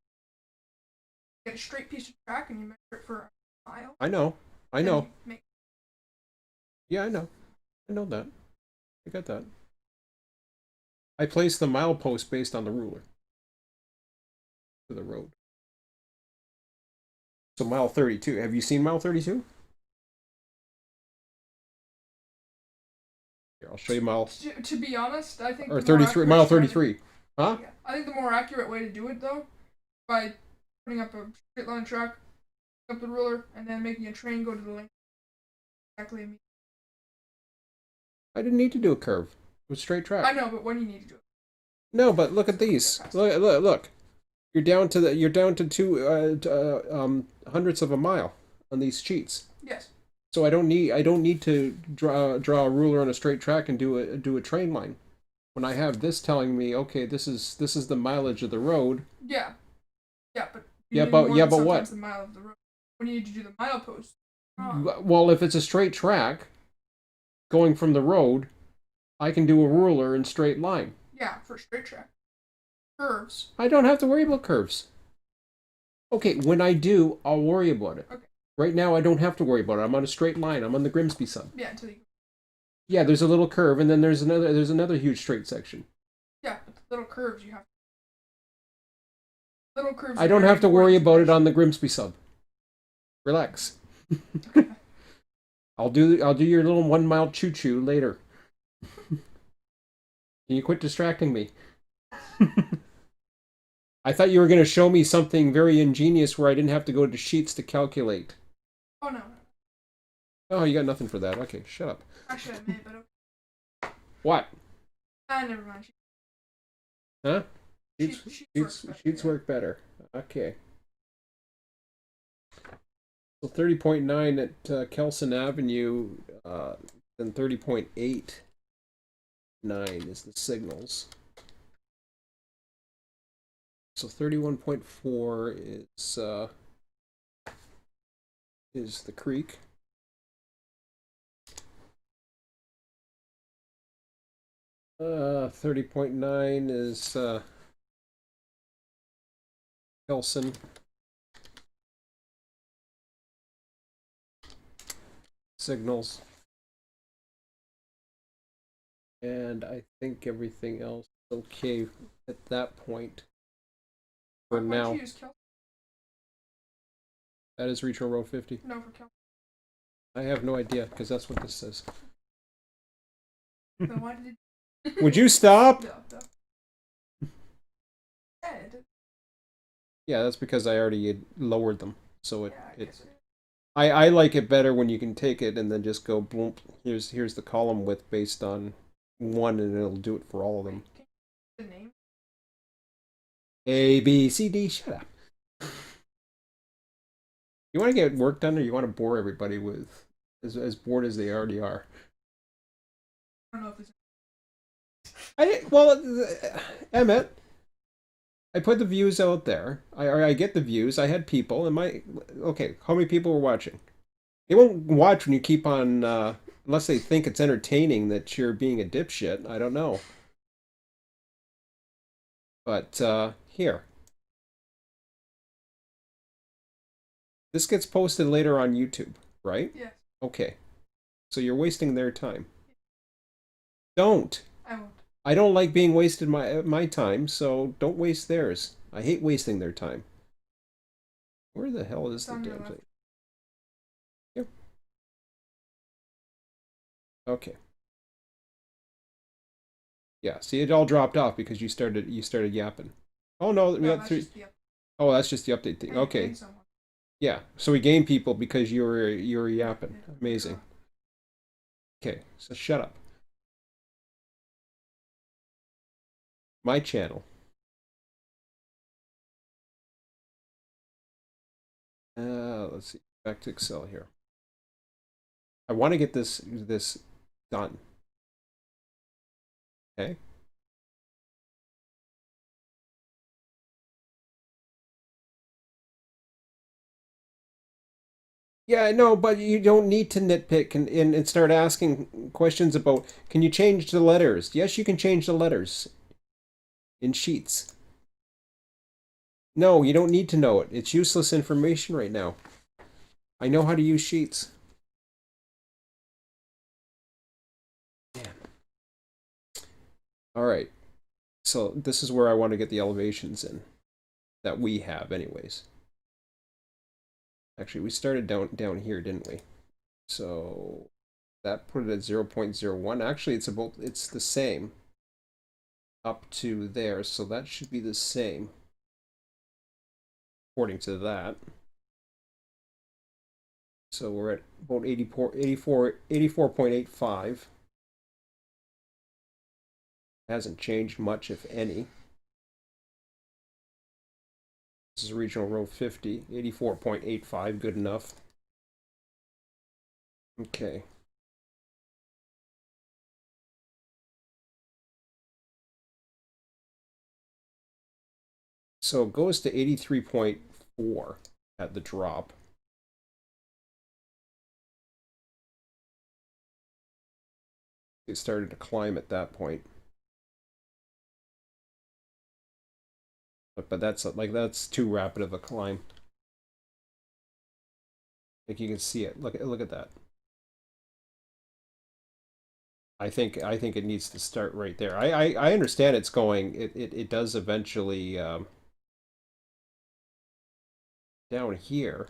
get a straight piece of track and you measure it for a mile. I know. I Then know. you make. Yeah, I know. I know that. I got that. I placed the milepost based on the ruler for the road. So mile 32. Have you seen mile 32? Here, I'll show you mile To be honest, I think or the more 33. accurate Mile strategy. 33. Huh? Yeah, I think the more accurate way to do it though, by putting up a straight line track, up the ruler, and then making a train go to the lane exactly. I didn't need to do a curve. It was straight I track. know, but when you need to do it. No, but look at these. Look. You're down to two hundredths of a mile on these cheats. Yes. So I don't need to draw a ruler on a straight track and do a train line. When I have this telling me, okay, this is the mileage of the road. Yeah. Yeah, but you Yeah, need but more than what? sometimes the mile of the road. When you need to do the milepost. Well, if it's a straight track going from the road, I can do a ruler in straight line. Yeah, for straight track. Curves. I don't have to worry about curves. Okay, when I do, I'll worry about it. Okay. Right now, I don't have to worry about it. I'm on a straight line. I'm on the Grimsby sub. Yeah, until you. Yeah, there's a little curve, and then there's another huge straight section. Yeah, but the little curves you have. Little curves. I don't have to worry about it on the Grimsby sub. Relax. Okay. I'll do your little 1 mile choo choo later. Can you quit distracting me? I thought you were going to show me something very ingenious where I didn't have to go to sheets to calculate. Oh no. Oh, you got nothing for that. Okay, shut up. Actually, I may, but okay. What? Never mind. Huh? Sheets Work better. Okay. So 30.9 at Kelson Avenue, then 30.89 is the signals. So 31.4 is the creek. Uh, 30.9 is Kelson. Signals. And I think everything else is okay at that point for now. You use That is Regional Road 50. No, for Kel. I have no idea because that's what this says. Then why did it? Would you stop? No. Yeah, that's because I already had lowered them. So Yeah, I like it better when you can take it and then just go boom. Here's the column width based on one, and it'll do it for all of them. The name. A B C D. Shut up. You want to get work done, or you want to bore everybody with as bored as they already are? I don't know if it's. Well, Emmett, I put the views out there. I get the views. I had people, and my okay. How many people were watching? They won't watch when you keep on, unless they think it's entertaining that you're being a dipshit. I don't know, but here, this gets posted later on YouTube, right? Yes. Okay, so you're wasting their time. Don't. I won't. I don't like being wasted my time, so don't waste theirs. I hate wasting their time. Where the hell is It's the on your damn left. thing? Here. Okay. Yeah. See, it all dropped off because you started yapping. Oh no, we No, got that's three. just the. Oh, that's just the update thing. And you Okay. gain someone. Yeah. So we gained people because you were yapping. Yeah. Amazing. Okay. So shut up. My channel. Let's see. Back to Excel here. I want to get this done. Okay. Yeah, no, but you don't need to nitpick and start asking questions about, can you change the letters? Yes, you can change the letters in Sheets. No, you don't need to know it. It's useless information right now. I know how to use Sheets. Man. All right. So this is where I want to get the elevations in that we have anyways. Actually, we started down here, didn't we? So that put it at 0.01. Actually, it's the same up to there, so that should be the same according to that. So we're at about 84.85. Hasn't changed much, if any. This is regional row 50, 84.85, good enough. Okay. So it goes to 83.4 at the drop. It started to climb at that point. But that's too rapid of a climb. Like you can see it. Look at that. I think it needs to start right there. I understand it's going. It does eventually down here,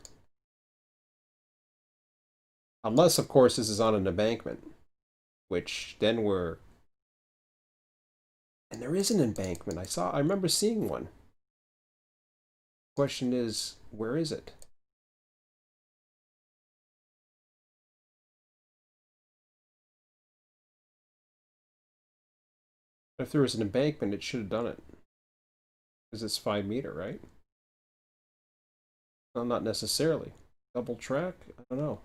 unless of course this is on an embankment, which then we're, and there is an embankment. I remember seeing one. Question is, where is it? If there was an embankment, it should have done it. Because it's 5 meter, right? Well, not necessarily. Double track? I don't know.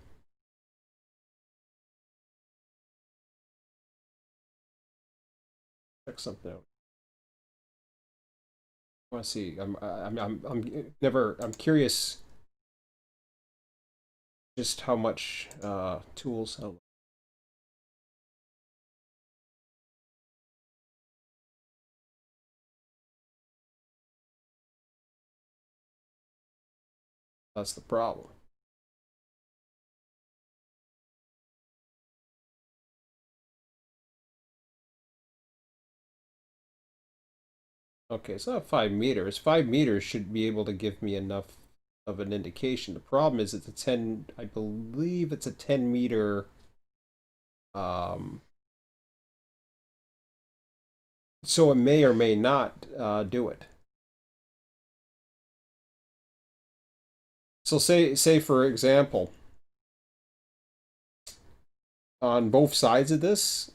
Check something out. I want to see. I'm curious just how much tools. Oh, that's the problem. Okay, so not 5 meters. 5 meters should be able to give me enough of an indication. The problem is it's a 10. I believe it's a 10 meter. Um, so it may or may not do it. So say for example, on both sides of this,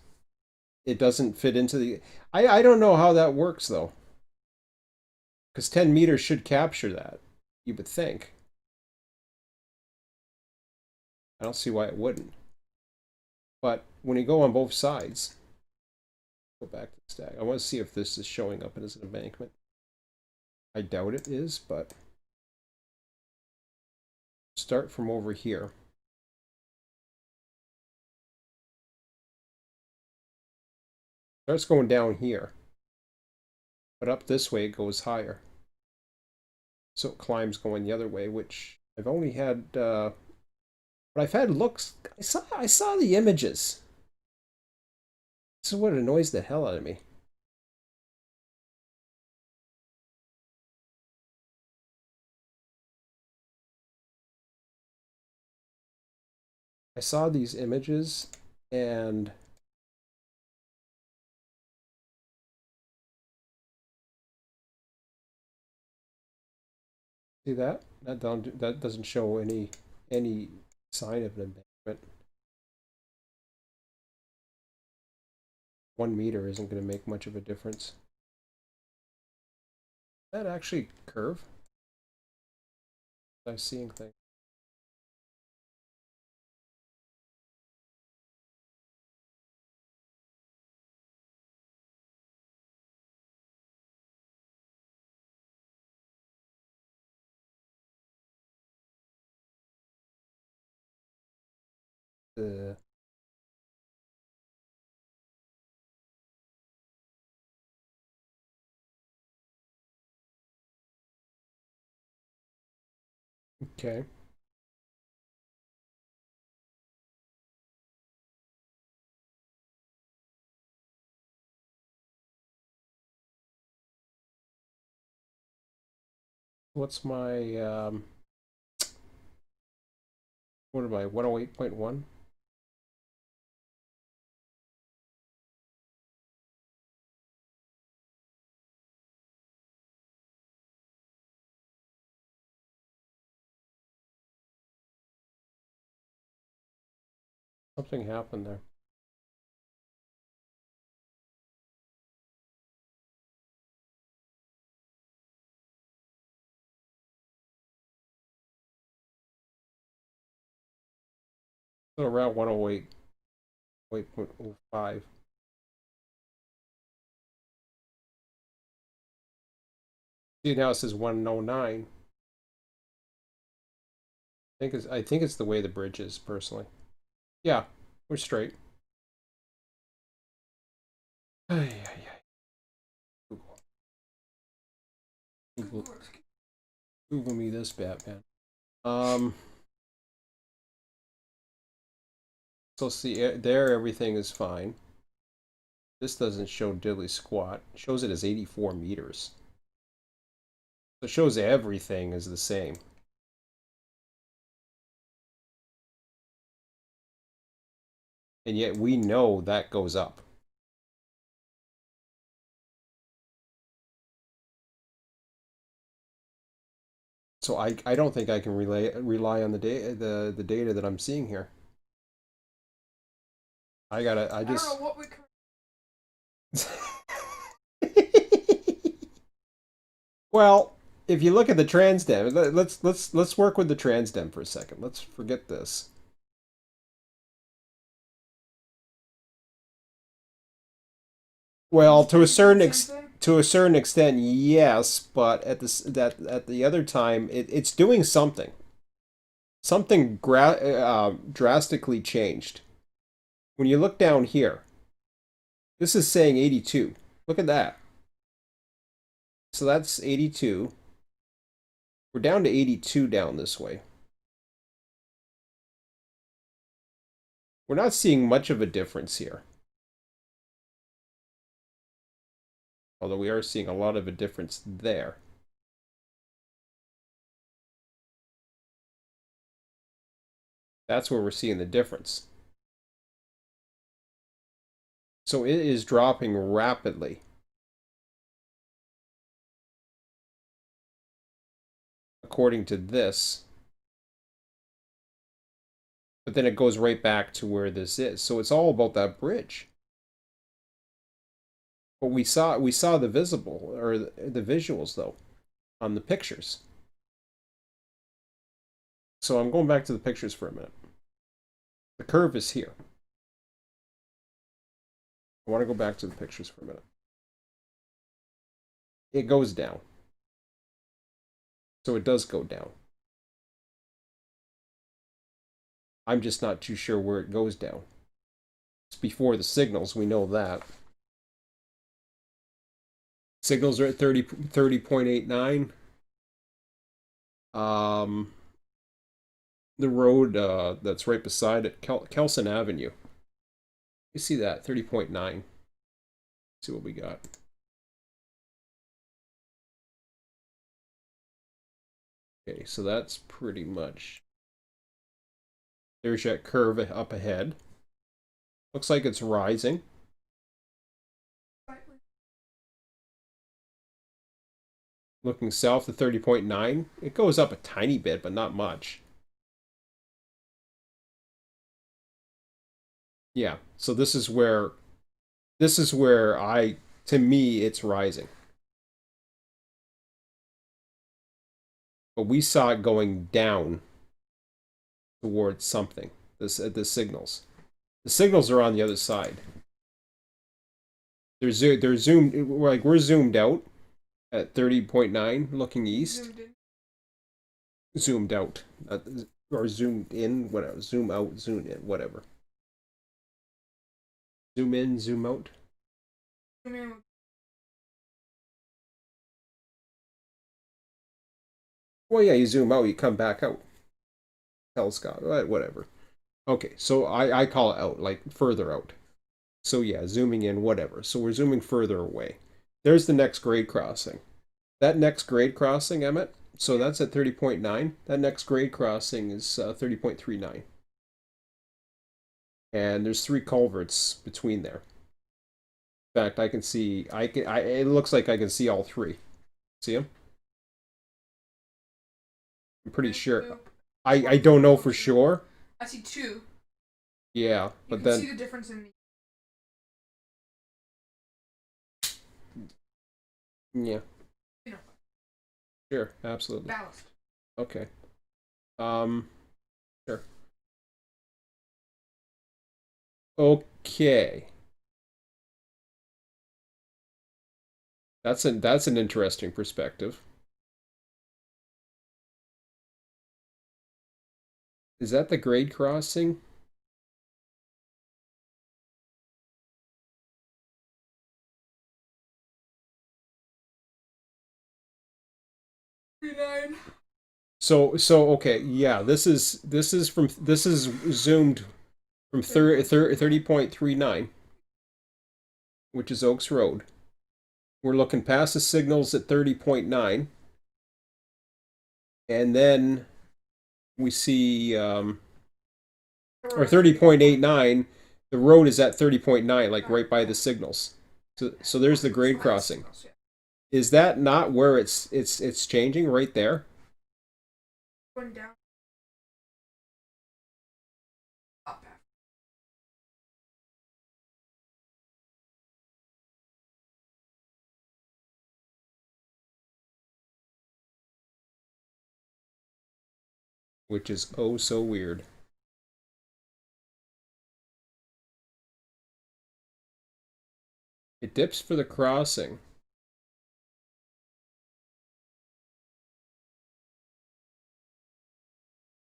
it doesn't fit into the. I don't know how that works though, because 10 meters should capture that. You would think. I don't see why it wouldn't. But when you go on both sides, go back to the stack. I want to see if this is showing up as an embankment. I doubt it is, but start from over here. Starts going down here, but up this way it goes higher. So it climbs going the other way, which I've only had, but I've had looks. I saw the images. This is what annoys the hell out of me. I saw these images and see that? That doesn't show any sign of an embankment. 1 meter isn't going to make much of a difference. That actually curve? I'm seeing things. The okay. What's my what am I? 108.1? Something happened there. So around 108, 8.05. See now it says 109. I think it's the way the bridge is personally. Yeah, we're straight. Ay, ay, ay. Google, Google me this, Batman. So see there everything is fine. This doesn't show diddly squat. It shows it as 84 meters. So it shows everything is the same. And yet we know that goes up. So I don't think I can rely on the data that I'm seeing here. I just I don't know what we well, if you look at the transdem, let's work with the transdem for a second. Let's forget this. Well, to a certain extent, yes, but at the other time, it's doing something. Something drastically changed. When you look down here, this is saying 82. Look at that. So that's 82. We're down to 82 down this way. We're not seeing much of a difference here. Although we are seeing a lot of a difference there. That's where we're seeing the difference. So it is dropping rapidly. According to this. But then it goes right back to where this is. So it's all about that bridge. But we saw the visible or the visuals though on the pictures. So I'm going back to the pictures for a minute. The curve is here. I want to go back to the pictures for a minute. It goes down. So it does go down. I'm just not too sure where it goes down. It's before the signals, we know that. Signals are at 30.89. The road that's right beside it, Kelson Avenue. You see that, 30.9. See what we got. Okay, so that's pretty much... There's that curve up ahead. Looks like it's rising. Looking south to 30.9. It goes up a tiny bit, but not much. Yeah, so this is where to me, it's rising. But we saw it going down towards something. The signals. The signals are on the other side. They're zoomed. We're zoomed out at 30.9, looking east. Zoomed out, or zoomed in. Whatever. Zoom out. Zoom in. Whatever. Zoom in. Zoom out. Zoom in. Well, yeah, you zoom out, you come back out. Telescope, whatever. Okay, so I call it out, like further out. So yeah, zooming in, whatever. So we're zooming further away. There's the next grade crossing. That next grade crossing, Emmett, so that's at 30.9. That next grade crossing is 30.39. And there's 3 culverts between there. In fact, I can see, it looks like I can see all 3. See them? I'm pretty sure. I don't know for sure. I see 2. Yeah, but you can see the difference in the... Yeah. Sure, absolutely. Ballast. Okay. Sure. Okay. That's an interesting perspective. Is that the grade crossing? So okay, yeah, this is zoomed from 30.39, which is Oaks Road. We're looking past the signals at 30.9, and then we see or 30.89. The road is at 30.9, like right by the signals. So there's the grade crossing. Is that not where it's changing right there? Going down. Up. Which is oh so weird. It dips for the crossing.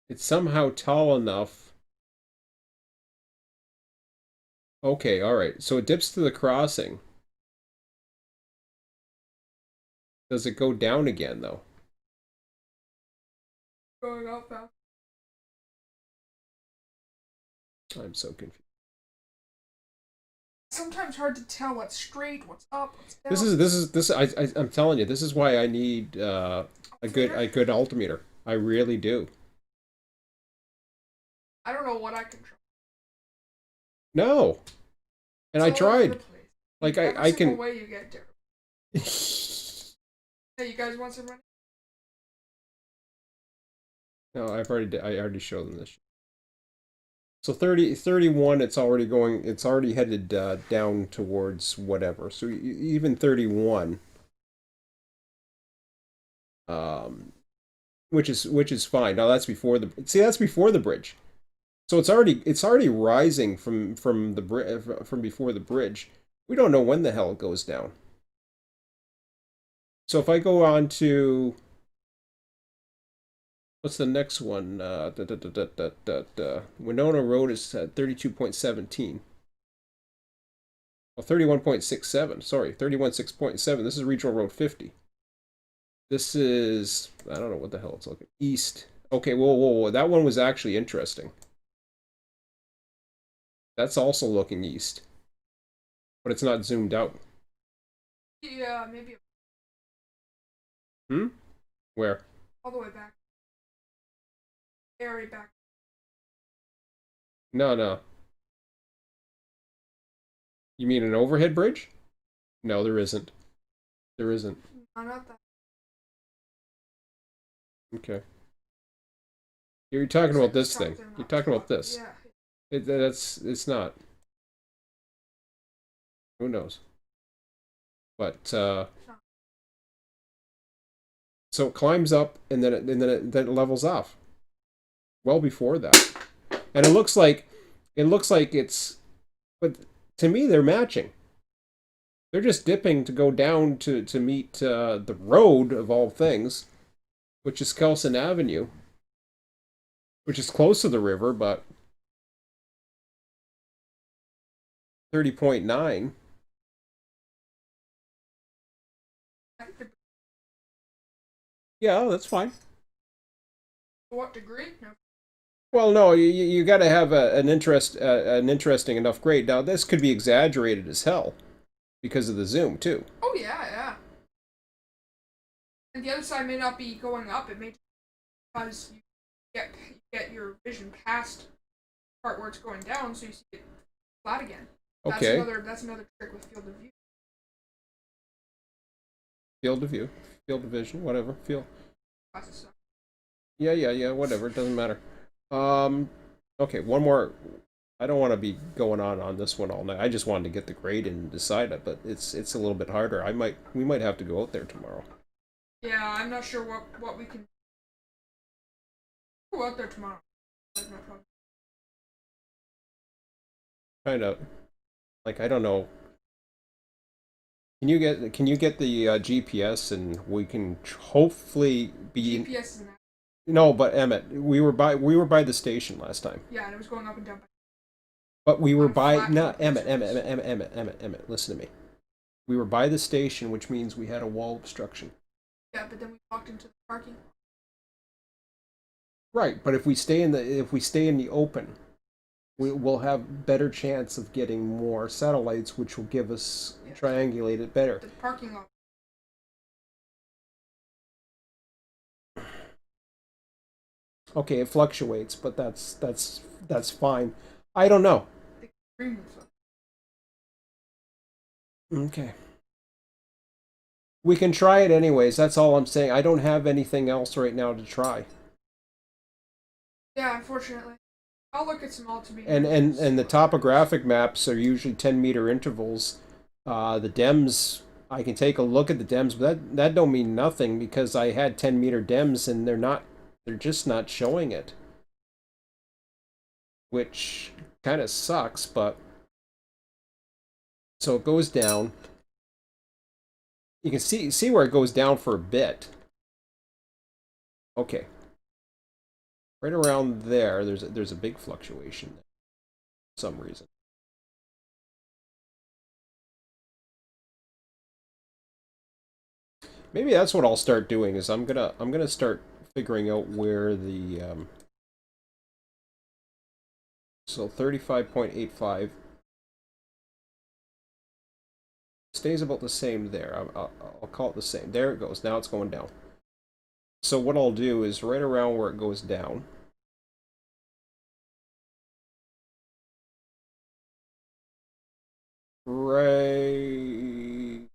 It's somehow tall enough. Okay, all right. So it dips to the crossing. Does it go down again, though? Going up now. I'm so confused. Sometimes hard to tell what's straight, what's up, what's down. I'm telling you, this is why I need a good altimeter. I really do. I don't know what I control. No. And I tried. Like I can. Way you get different. Hey, you guys want some running? No, I already showed them this. So 31, it's already headed down towards whatever. So even 31, which is fine. Now that's before the bridge. So it's already rising from from before the bridge. We don't know when the hell it goes down. So if I go on to what's the next one? Winona Road is at 32.17. Well, 31.67. Sorry, 31.6.7. This is Regional Road 50. This is I don't know what the hell it's looking east. Okay, whoa. That one was actually interesting. That's also looking east, but it's not zoomed out. Yeah, maybe Hmm? Where? all the way back. Very back. No, no. You mean an overhead bridge? No, there isn't. There isn't. No, not that. Okay. You're talking about this thing. Something You're up talking about top. this. Yeah. It's not. Who knows? But so it climbs up and then it levels off. Well before that, and it looks like it's. But to me, they're matching. They're just dipping to go down to meet the road of all things, which is Kelson Avenue, which is close to the river, but 30.9. Yeah, that's fine. To what degree? No. Well, no, you got to have an interesting enough grade. Now, this could be exaggerated as hell because of the zoom too. Oh yeah, yeah. And the other side may not be going up. It may because you get your vision past the part where it's going down, so you see it flat again. Okay, That's another trick with field of view. field of view, field of vision, whatever. Field. Classes. Yeah. Whatever. It doesn't matter. Um. Okay, one more. I don't want to be going on this one all night. I just wanted to get the grade and decide it, but it's a little bit harder. We might have to go out there tomorrow. Yeah, I'm not sure what we can go out there tomorrow. There's no problem. Kind of like I don't know. Can you get the GPS and we can hopefully be GPS is an app. no, but Emmett, we were by the station last time. Yeah, and it was going up and down But we were on by flat no GPS Emmett, listen to me. We were by the station, which means we had a wall obstruction. Yeah, but then we walked into the parking lot. Right, but if we stay in the open, we will have better chance of getting more satellites, which will give us Yeah. triangulate it better. The parking lot. Okay, it fluctuates, but that's fine. I don't know. Extremely fun. Okay. We can try it anyways. That's all I'm saying. I don't have anything else right now to try. Yeah, unfortunately. I'll look at some altimeters. And the topographic maps are usually 10-meter intervals. The DEMS, I can take a look at the DEMS, but that don't mean nothing because I had 10-meter DEMS and they're just not showing it. Which kind of sucks, but so it goes down. You can see where it goes down for a bit. Okay. Right around there, there's a big fluctuation there for some reason. Maybe that's what I'll start doing is I'm gonna start figuring out where the so 35.85 stays about the same there. I'll call it the same. There it goes. Now it's going down. So what I'll do is right around where it goes down. Right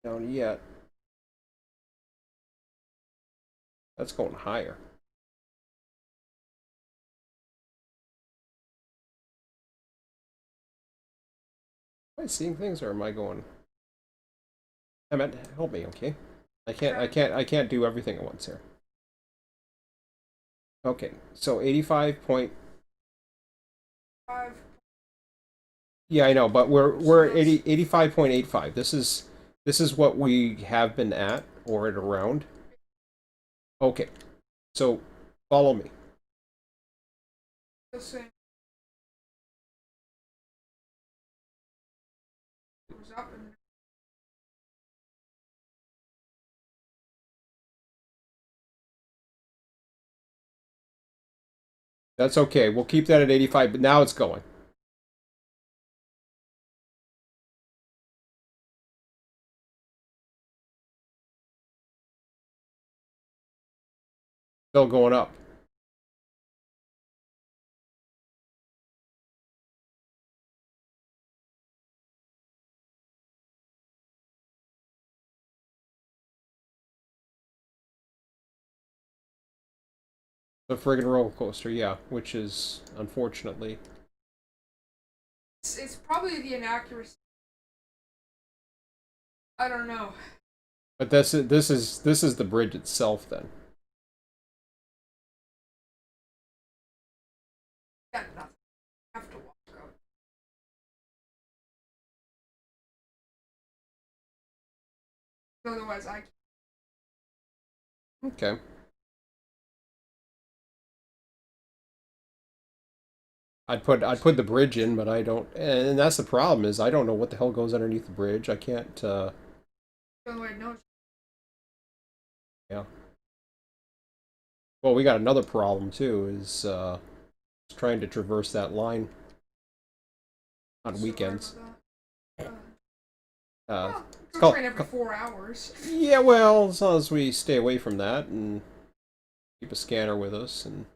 down yet. That's going higher. Am I seeing things or am I going? Emmett, help me, okay? I can't do everything at once here. Okay, so 85 point. 5. Yeah, I know, but we're So that's 85.85. This is what we have been at or at around. Okay, so follow me. the same. Goes up and That's okay. We'll keep that at 85, but now it's going. Still going up. The friggin' roller coaster, yeah, which is unfortunately. it's probably the inaccuracy. I don't know. But this is the bridge itself then. Got nothing. I have to walk out. Otherwise, I can't. Okay. I'd put the bridge in, but I don't, and that's the problem is I don't know what the hell goes underneath the bridge. I can't. Otherwise, no. Yeah. Well, we got another problem too. Is trying to traverse that line on Sorry weekends. about that. Uh, Well, it's go called. train every 4 hours. Yeah, well, as long as we stay away from that and keep a scanner with us and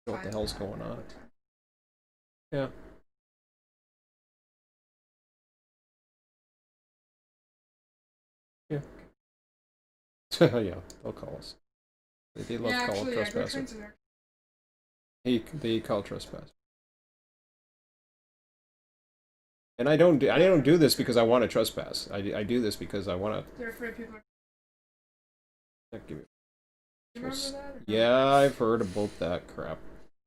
know what the Fine. hell's going on. Yeah. Yeah. Yeah. They'll call us. They love Yeah, to call it actually, yeah, go trespassing. trains are there. They call it trespass. And I don't do this because I want to trespass. I do this because I want They're afraid people are. to give You remember that? Yeah, I've heard about that crap.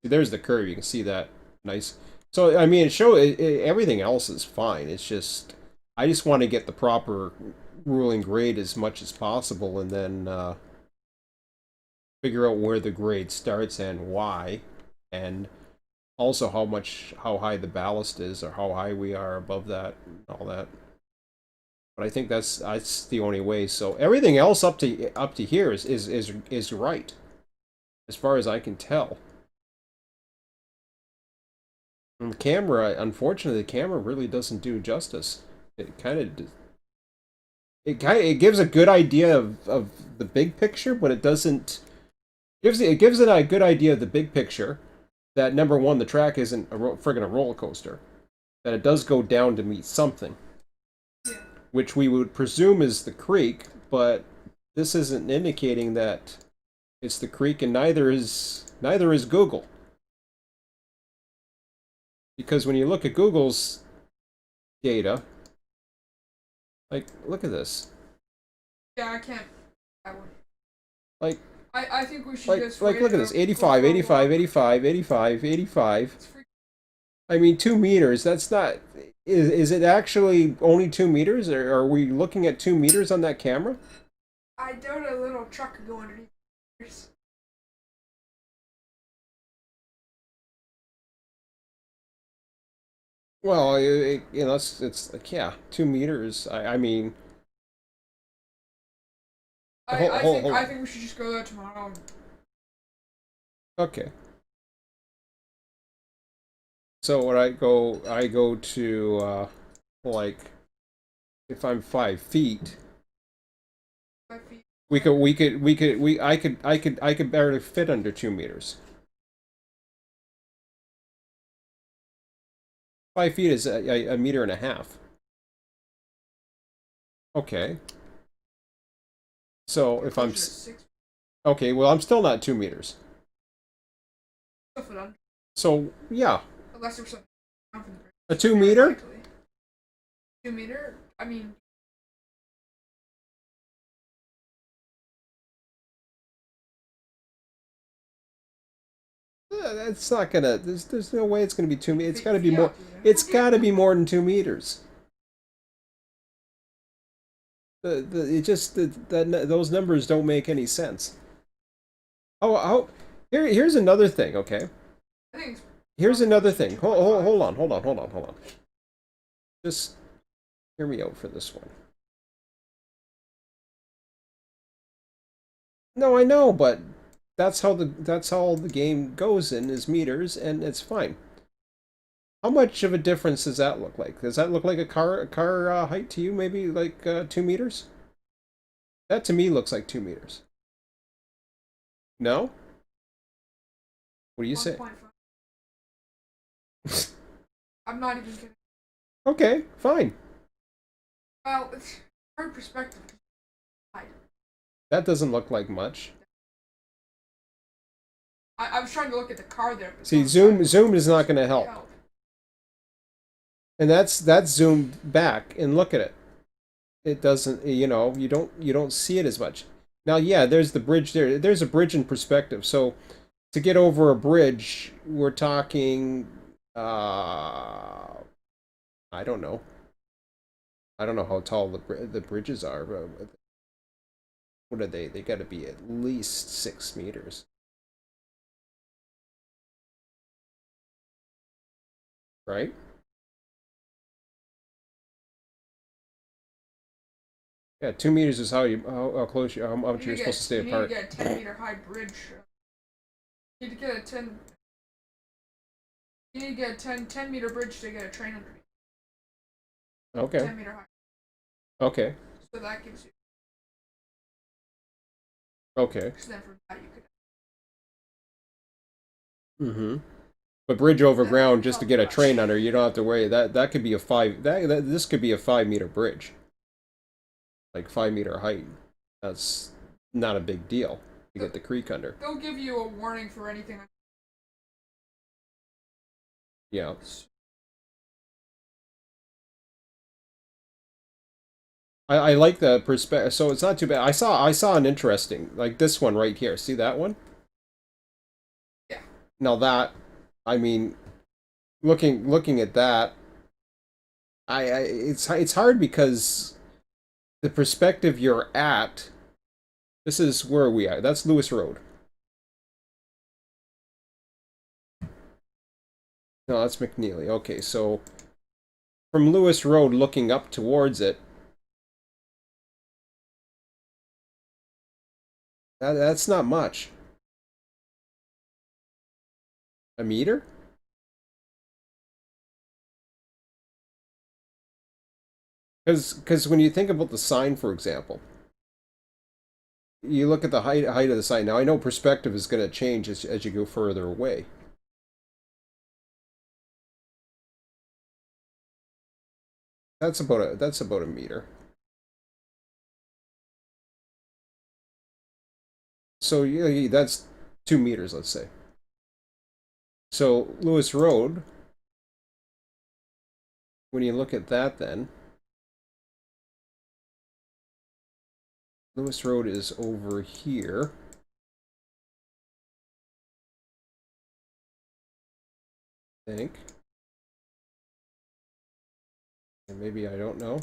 See, there's the curve. You can see that nice. So I mean, everything else is fine. It's just I just want to get the proper ruling grade as much as possible, and then figure out where the grade starts and why, and also how high the ballast is, or how high we are above that, and all that. But I think that's the only way. So everything else up to here is right as far as I can tell. And the camera, unfortunately, the camera really doesn't do justice. It kind of it gives a good idea of the big picture, but it doesn't it gives it a good idea of the big picture. That number one, the track isn't friggin' a roller coaster. That it does go down to meet something, Yeah. which we would presume is the creek, but this isn't indicating that it's the creek, and neither is Google. Because when you look at Google's data, like look at this. Yeah, I can't. I would. Like I think we should like just like wait look it at out, this. go 85, for a 85, walk. 85, 85, 85. It's freaking. I mean 2 meters, that's not is it actually only 2 meters, or are we looking at 2 meters on that camera? I doubt a little truck could go underneath. There's- Well, it's like, yeah, 2 meters. I mean, I hold, I hold, think hold I on. think we should just go there tomorrow. Okay. So when I go to like if I'm 5 feet, 5 feet. I could barely fit under 2 meters. 5 feet is a meter and a half. Okay. So We're if I'm closer to 6 okay, well I'm still not 2 meters. stuff it under. So yeah, Unless there's something down from the bridge. a two Very meter. likely. 2 meter? I mean, It's not gonna. There's no way it's gonna be 2 meters. It's got to be Yeah, more. It's got to be more than 2 meters. It just those numbers don't make any sense. Oh, here's another thing. Okay, I think it's here's another thing. 2.5. Hold on. Just hear me out for this one. No, I know, but that's how the game goes in is meters, and it's fine. How much of a difference does that look like? Does that look like a car height to you? Maybe like 2 meters? That to me looks like 2 meters. No? What do you say? 1.5. I'm not even kidding. Okay, fine. Well, it's hard perspective. That doesn't look like much. I was trying to look at the car there. See, zoom is not going to help. And that's zoomed back, and look at it. It doesn't, you don't see it as much. Now, yeah, there's the bridge there. There's a bridge in perspective. So to get over a bridge, we're talking, I don't know. I don't know how tall the bridges are. But what are they? They got to be at least 6 meters. Right? Yeah, 2 meters is how close how much you're supposed to stay apart. You need to get a 10-meter high bridge. You need to get a 10. You need to get a 10-meter bridge to get a train underneath. Okay. 10-meter high. Okay. So that gives you. Okay. So then for that you could. Mm-hmm. But bridge over ground just to get a train under, you don't have to worry. That could be a this could be a 5 meter bridge. Like 5 meter height. That's not a big deal to get the creek under. They'll give you a warning for anything. Yeah. I like the perspective, so it's not too bad. I saw an interesting, like this one right here. See that one? Yeah. Now that, I mean, looking at that, it's hard because the perspective you're at. This is where are we at? That's Lewis Road. No, that's McNeely. Okay, so from Lewis Road looking up towards it, that's not much. A meter? Because when you think about the sign, for example, you look at the height of the sign. Now I know perspective is going to change as you go further away. That's about a meter. So yeah, that's 2 meters, let's say. So Lewis Road, when you look at that, then Lewis Road is over here. I think. And maybe I don't know.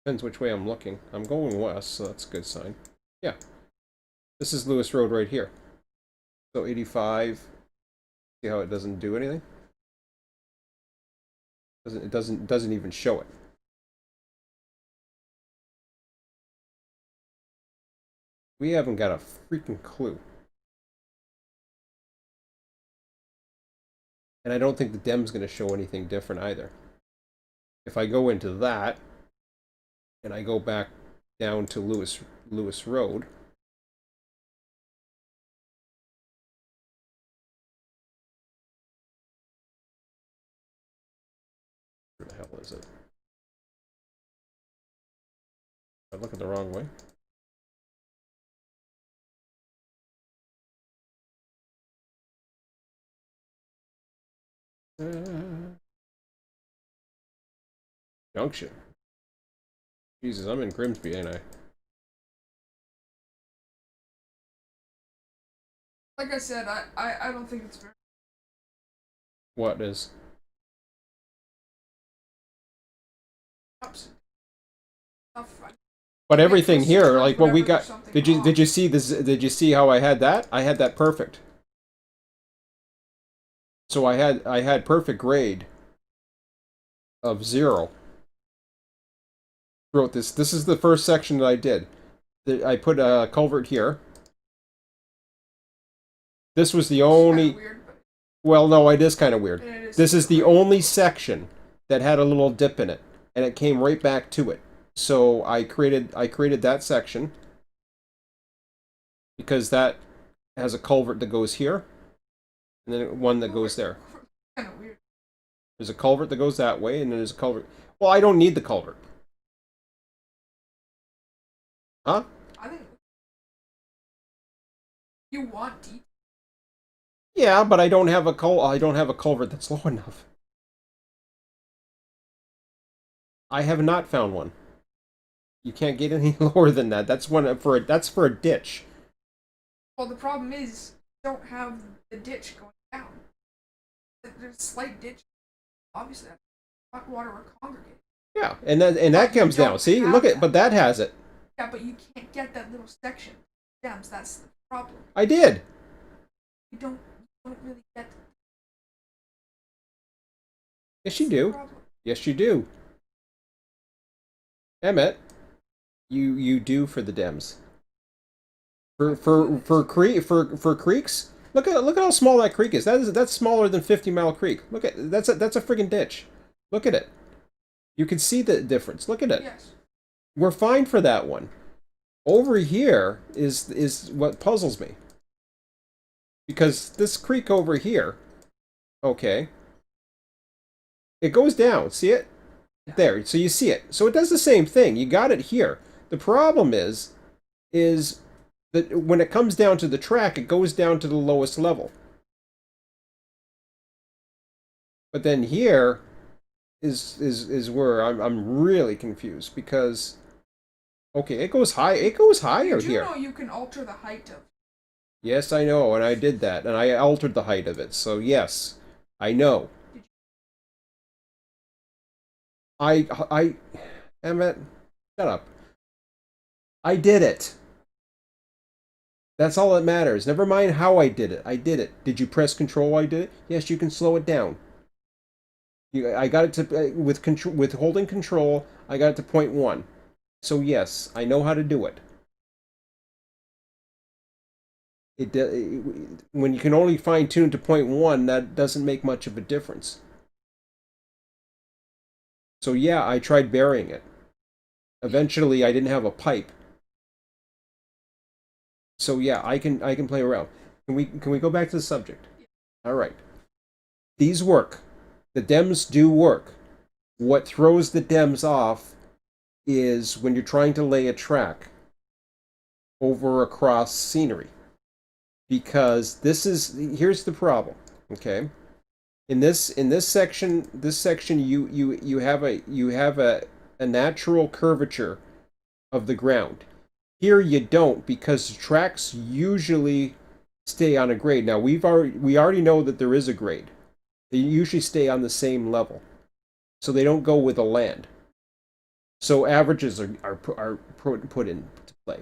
Depends which way I'm looking. I'm going west, so that's a good sign. Yeah. This is Lewis Road right here. So 85. See how it doesn't do anything? It doesn't even show it. We haven't got a freaking clue. And I don't think the DEM's going to show anything different either. If I go into that, and I go back down to Lewis Road, where the hell is it? I'm looking the wrong way. Junction. Jesus, I'm in Grimsby, ain't I? like I said, I don't think it's very What is? ups stuff. But Make everything twists here, and turns like what we whenever there's got, something did off. you see this? Did you see how I had that? I had that perfect. So I had perfect grade of 0 throughout this. This is the first section that I did. I put a culvert here. This was the It's kind of only. weird, but Well, no, it is kind of weird. it is This is the right. only section that had a little dip in it, and it came right back to it. So I created that section because that has a culvert that goes here, and then one that goes there. Kind of weird. There's a culvert that goes that way, and then there's a culvert. Well, I don't need the culvert. Huh? I think you want deep. Yeah, but I don't have a culvert that's low enough. I have not found one. You can't get any lower than that. That's for a ditch. Well, the problem is you don't have the ditch going down. There's a slight ditch. Obviously, hot water will congregate. Yeah, and that comes down. See, look at, but that has it. Yeah, but you can't get that little section. Stems. That's the problem. I did. You don't really get. Yes, you do. Problem. Yes, you do. Emmett, you do for the Dems. For creeks. Look at how small that creek is. That's smaller than 50 Mile Creek. Look at that's a friggin' ditch. Look at it. You can see the difference. Look at it. Yes. We're fine for that one. Over here is what puzzles me. Because this creek over here, okay, it goes down. See it? There. So you see it. So it does the same thing. You got it here. The problem is that when it comes down to the track, it goes down to the lowest level. But then here is where I'm really confused because okay, it goes high. It goes higher You do here. know you can alter the height of. Yes, I know, and I did that, and I altered the height of it. So yes, I know. I, Emmett, shut up. I did it. That's all that matters. Never mind how I did it. I did it. Did you press control while I did it? Yes, you can slow it down. I got it to with holding control. I got it to 0.1. So yes, I know how to do it. When you can only fine tune to 0.1, that doesn't make much of a difference. So yeah, I tried burying it. Eventually, I didn't have a pipe. So yeah, I can play around. Can we go back to the subject? All right. These work. The Dems do work. What throws the Dems off is when you're trying to lay a track over across scenery. Because here's the problem, okay? In this section, you have a natural curvature of the ground. Here you don't because the tracks usually stay on a grade. Now we already know that there is a grade. They usually stay on the same level, so they don't go with the land. So averages are put into play.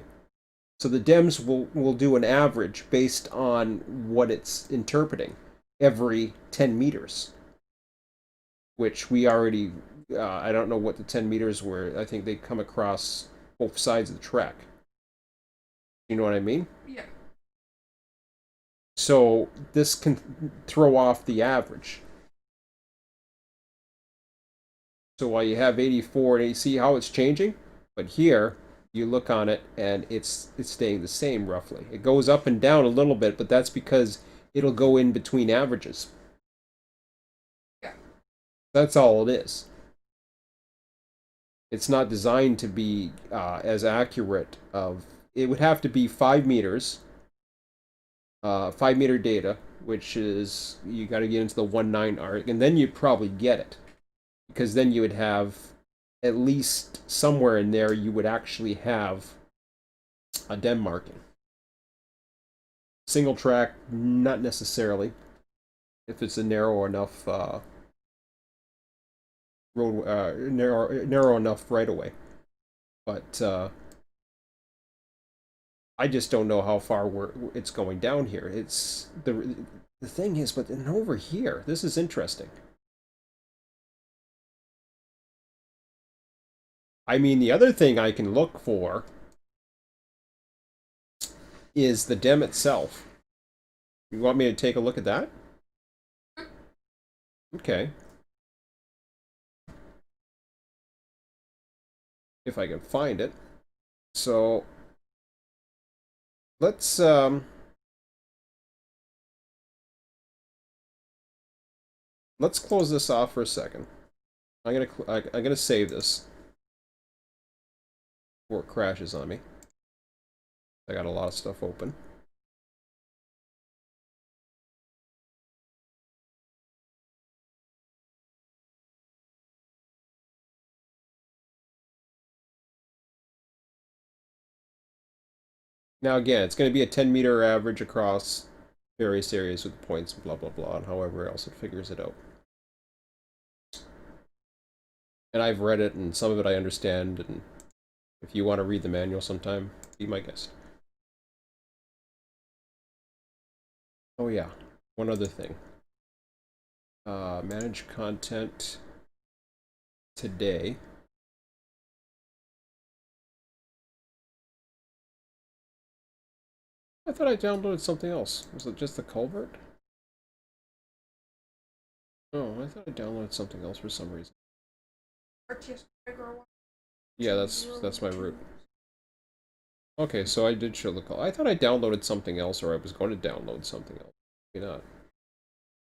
So the Dems will do an average based on what it's interpreting every 10 meters, which we already I don't know what the 10 meters were. I think they come across both sides of the track. You know what I mean? Yeah. So this can throw off the average. So while you have 84 and you see how it's changing, but here you look on it and it's staying the same roughly. It goes up and down a little bit, but that's because it'll go in between averages. Yeah. That's all it is. It's not designed to be as accurate of. It would have to be 5 meters, 5 meter data, which is you got to get into the 1.9 arc, and then you'd probably get it, because then you would have at least somewhere in there you would actually have a Dem marking. Single track, not necessarily. If it's a narrow enough road, narrow enough right away. But I just don't know how far it's going down here. It's the thing is, but then over here, this is interesting. I mean, the other thing I can look for is the dam itself. You want me to take a look at that? Okay. If I can find it. So let's close this off for a second. I'm gonna save this before it crashes on me. I got a lot of stuff open. Now again, it's going to be a 10-meter average across various areas with points, blah blah blah, and however else it figures it out. And I've read it, and some of it I understand, and if you want to read the manual sometime, be my guest. Oh yeah, one other thing. Manage content today. I thought I downloaded something else. Was it just the culvert? Oh, I thought I downloaded something else for some reason. RTS Niagara. Yeah, that's my route. Okay, so I did show the call. I thought I downloaded something else, or I was going to download something else. Maybe not.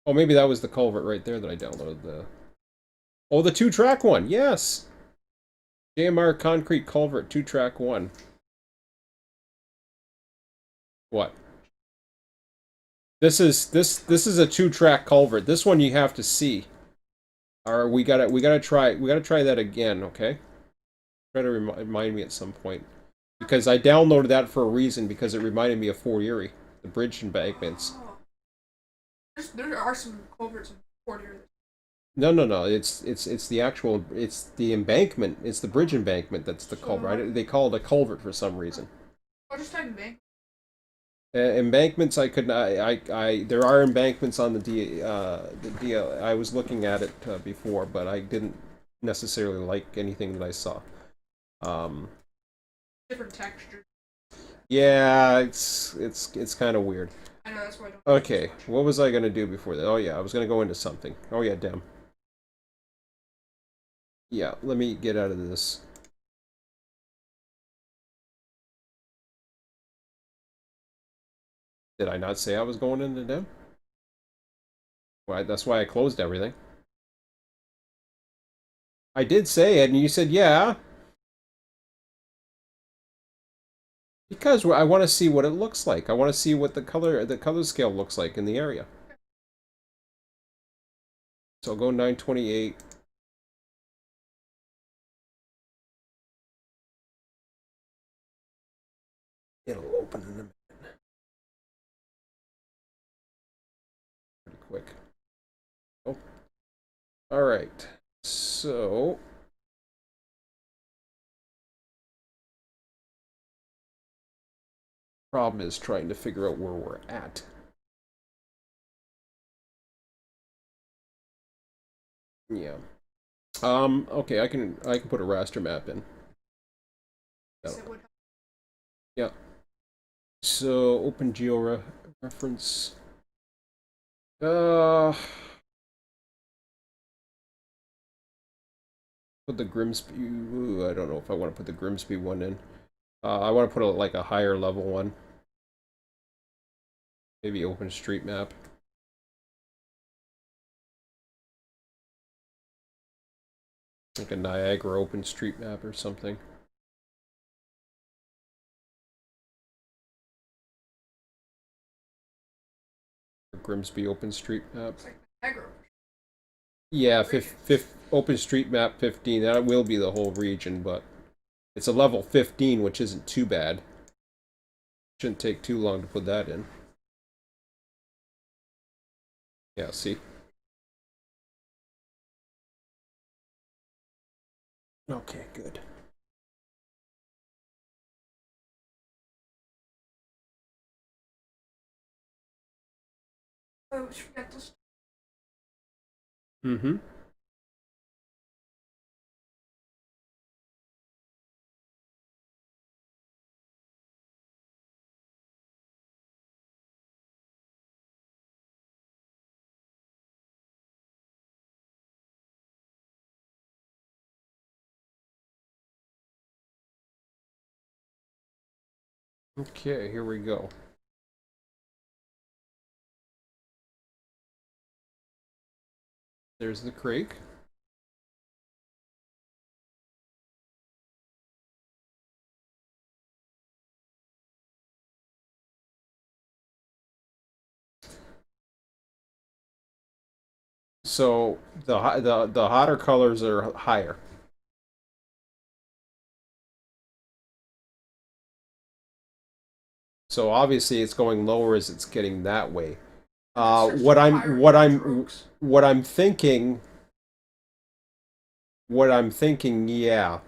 Oh, maybe that was the culvert right there that I downloaded. Oh, the 2-track one. Yes. JMR Concrete Culvert 2-track 1. What? This is a 2-track culvert. This one you have to see. Or we gotta try that again, okay? Try to remind me at some point. Because I downloaded that for a reason, because it reminded me of Fort Erie, the bridge embankments. Oh. There are some culverts in Fort Erie. No. It's the actual. It's the embankment. It's the bridge embankment that's the culvert. They call it a culvert for some reason. I'll just type embankment. Embankments. I could. There are embankments on the I was looking at it before, but I didn't necessarily like anything that I saw. Different texture. Yeah, it's kind of weird. I know, that's why I don't. Okay, what was I gonna do before that? Oh yeah, I was gonna go into something. Oh yeah, damn. Yeah, let me get out of this. Did I not say I was going into them? Why? That's why I closed everything. I did say it, and you said yeah. Because I want to see what it looks like. I want to see what the color scale looks like in the area. So I'll go 928. It'll open in a minute. Pretty quick. Oh. All right. So problem is trying to figure out where we're at. Yeah. Okay, I can put a raster map in. Yeah. So open geo reference. Put the Grimsby. Ooh, I don't know if I want to put the Grimsby one in. I want to put like a higher level one. Maybe OpenStreetMap. Like a Niagara OpenStreetMap or something. Or Grimsby OpenStreetMap. Yeah, OpenStreetMap 15. That will be the whole region, but it's a level 15, which isn't too bad. Shouldn't take too long to put that in. Yeah, see? Okay, good. Oh, we forget this. Mm-hmm. Okay, here we go. There's the creek. So the hotter colors are higher. So obviously it's going lower as it's getting that way. And it starts What to I'm higher what temperature I'm oaks. what I'm thinking what I'm thinking, yeah.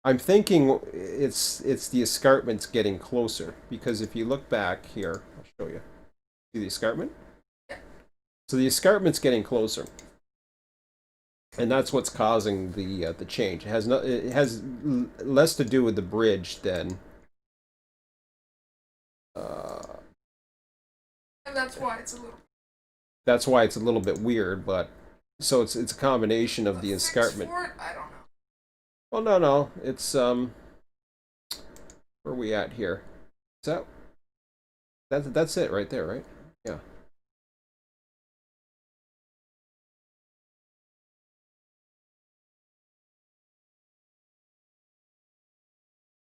I'm thinking it's the escarpment's getting closer because if you look back here, I'll show you. See the escarpment? Yeah. So the escarpment's getting closer, and that's what's causing the change. It has less to do with the bridge than uh, And that's why it's a little bit weird. But so it's a combination of the the fix escarpment. for it. I don't know. Well, no, it's where are we at here? Is that's it right there, right? Yeah.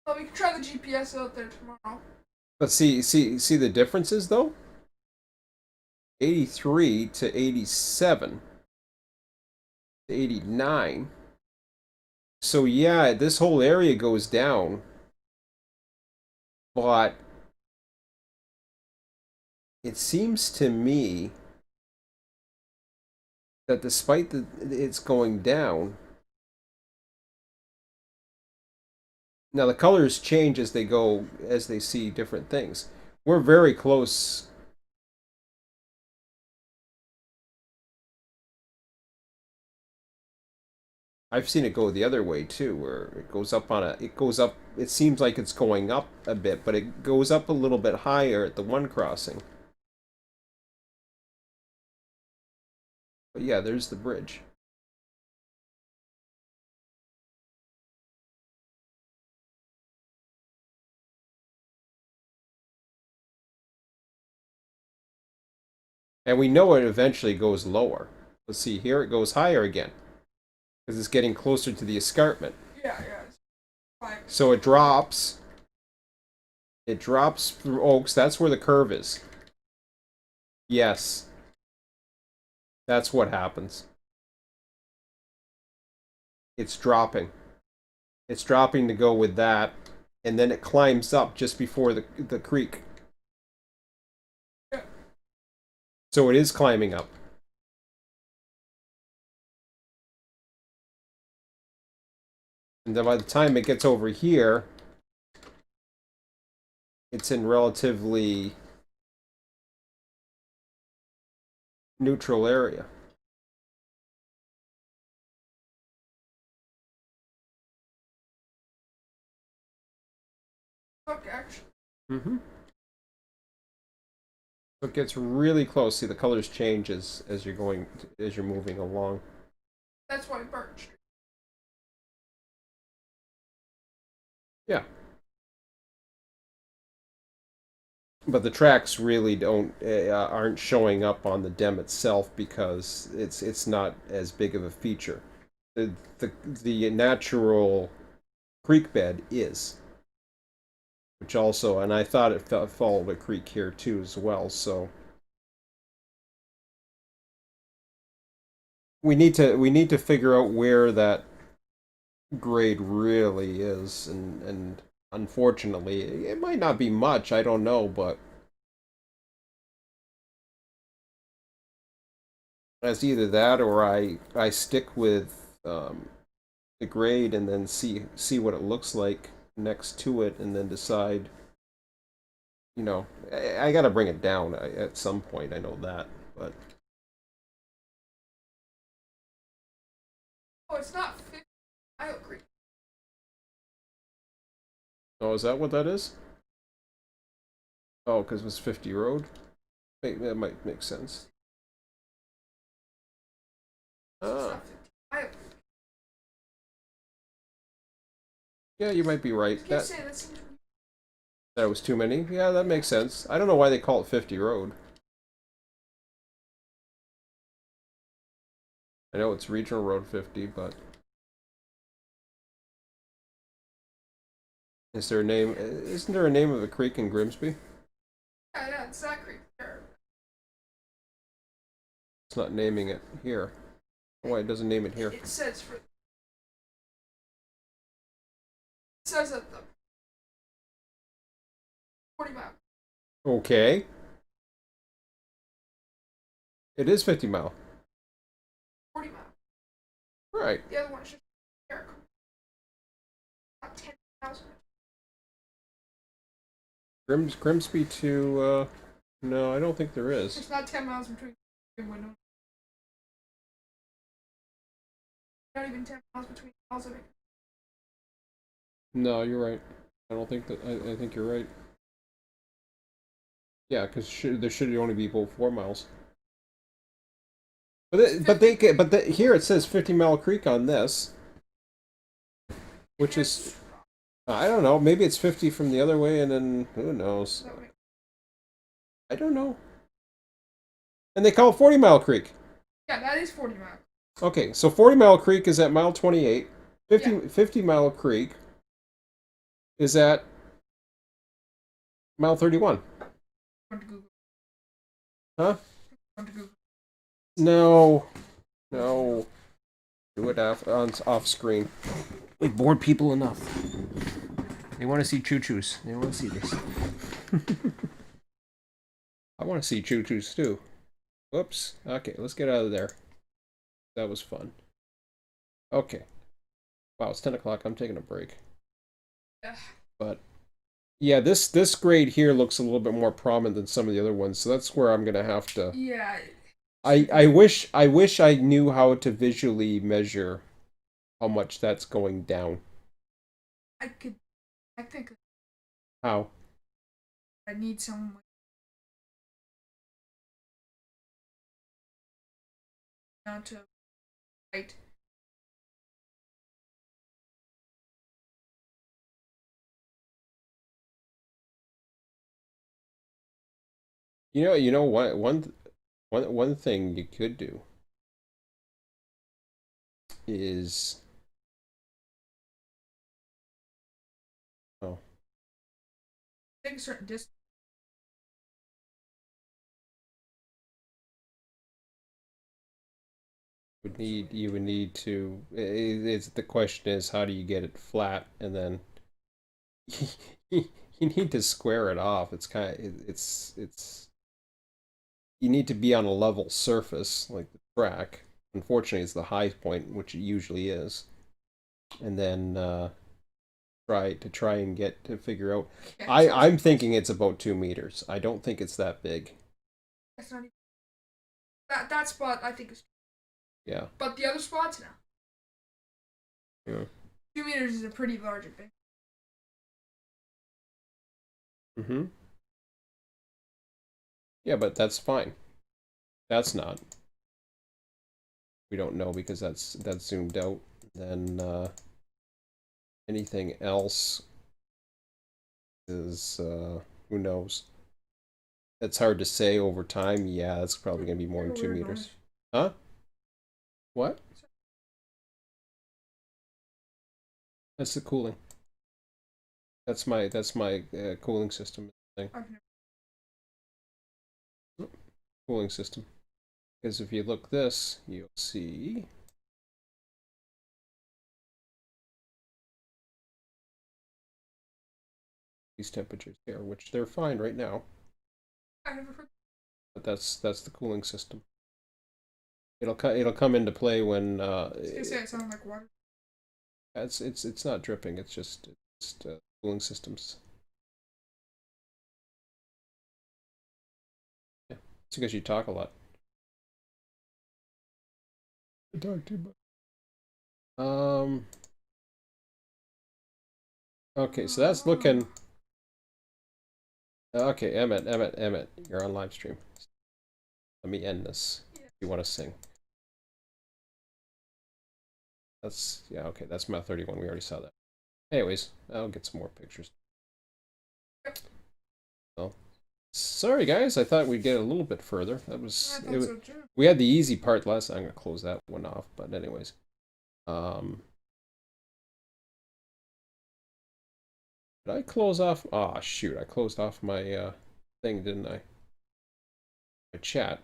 Well, we can try the GPS out there tomorrow. But see the differences though. 83 to 87 to 89. So yeah, this whole area goes down, but it seems to me that despite it's going down, now the colors change as they go as they see different things. We're very close. I've seen it go the other way too, where it goes up, it seems like it's going up a bit, but it goes up a little bit higher at the one crossing. But yeah, there's the bridge. And we know it eventually goes lower. Let's see, here it goes higher again because it's getting closer to the escarpment. Yeah, yeah. Fine. So it drops. It drops through Oaks. That's where the curve is. Yes, that's what happens. It's dropping. It's dropping to go with that, and then it climbs up just before the creek. Yeah. So it is climbing up. And then by the time it gets over here, it's in relatively neutral area. Look, actually. Mm-hmm. So it gets really close. See, the colors change as you're going as you're moving along. That's why birch. Yeah, but the tracks really don't aren't showing up on the dem itself because it's not as big of a feature. The the, the natural creek bed is, which also, and I thought it followed a creek here too as well. So we need to figure out where that grade really is, and unfortunately, it might not be much. I don't know, but as either that or I stick with the grade and then see what it looks like next to it and then decide. I got to bring it down at some point. I know that, but Oh, it's not 50 Mile Creek. oh, is that what that is? Oh, because it was 50 road. That might make sense. It's Ah, not 50 Mile Creek. yeah, you might be I right. keep That saying that seems that was too many. Yeah, that makes sense. I don't know why they call it 50 road. I know it's Regional Road 50, but is there a name? Isn't there a name of a creek in Grimsby? yeah, it's that creek there. It's not naming it here. Why it doesn't name it here? It says for. It says at the 40 mile. Okay, it is 50 mile. 40 mile. Right. The other one is just there. Not 10,000. Grimsby to no, I don't think there is. There's not 10 miles between windows. Not even 10 miles between miles of it. No, you're right. I don't think that. I think you're right. Yeah, because there should only be about 4 miles. But here it says 50 Mile Creek on this, which is I don't know. Maybe it's 50 from the other way, and then who knows? I don't know. And they call it 40 Mile Creek. Yeah, that is 40 miles. Okay, so 40 Mile Creek is at mile 28. Yeah. 50 Mile Creek is at mile 31. Going to Google. Huh? Going to Google. No. No. Do it off screen. We bored people enough. They want to see choo-choos. They want to see this. I want to see choo-choos too. Whoops. Okay, let's get out of there. That was fun. Okay. Wow, it's 10 o'clock. I'm taking a break. Ugh. But yeah, this grade here looks a little bit more prominent than some of the other ones, so that's where I'm gonna have to. Yeah. I wish I knew how to visually measure how much that's going down. I could. I think How? I need someone not to write. One thing you could do is oh Take a certain distance. you would need to it's the question is how do you get it flat and then you need to square it off. It's you need to be on a level surface like the track. Unfortunately, it's the high point, which it usually is, and then try and get to figure out. Yeah, I'm thinking it's about 2 meters. I don't think it's that big. that's not even. That spot I think is. Yeah. But the other spots now. Yeah. 2 meters is a pretty large thing. Mm-hmm. Yeah, but that's fine. That's not. We don't know because that's zoomed out. Then anything else is who knows. It's hard to say over time. Yeah, it's probably gonna be more than 2 meters. Huh? What? That's the cooling. That's my cooling system thing. Cooling system. Because if you look this, you'll see these temperatures here, which they're fine right now. I never heard. But that's the cooling system. It'll come into play when I was gonna say it sounded like water. it's not dripping. It's just cooling systems. Yeah, it's because you talk a lot. I talk too much. Okay, so that's looking. Okay, Emmett, you're on live stream. Let me end this. Yeah. If you want to sing. That's, yeah, okay, that's Mouth 31. We already saw that. Anyways, I'll get some more pictures. Well, sorry guys, I thought we'd get a little bit further. That was, I thought so too. we had the easy part last time. I'm gonna close that one off, but anyways. Did I close off? Oh shoot, I closed off my thing, didn't I? My chat.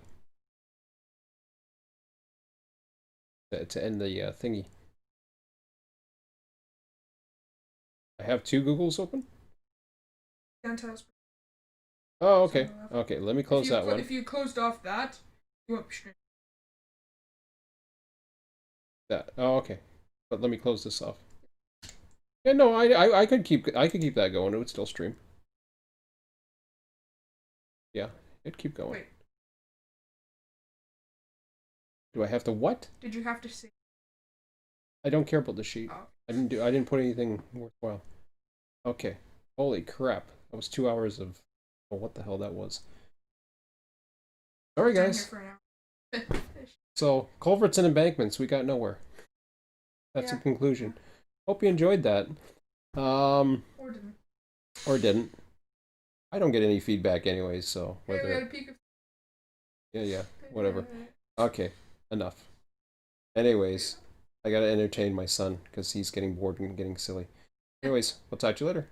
To end the thingy. I have two Googles open? Oh, okay. Okay, let me close that one. If you closed off that, you won't be streaming. That. Oh, okay. But let me close this off. Yeah, no, I could keep that going. It would still stream. Yeah, it'd keep going. Wait. Do I have to what? Did you have to see? I don't care about the sheet. Oh. I didn't put anything worthwhile. Okay. Holy crap. That was 2 hours of what the hell that was. Sorry guys. So, Culverts and Embankments, we got nowhere. That's the conclusion. Hope you enjoyed that. Or didn't. Or didn't. I don't get any feedback anyways, so Hey, we whether got a peek of... yeah, whatever. Okay, enough. Anyways, I gotta entertain my son because he's getting bored and getting silly. Anyways, I'll talk to you later.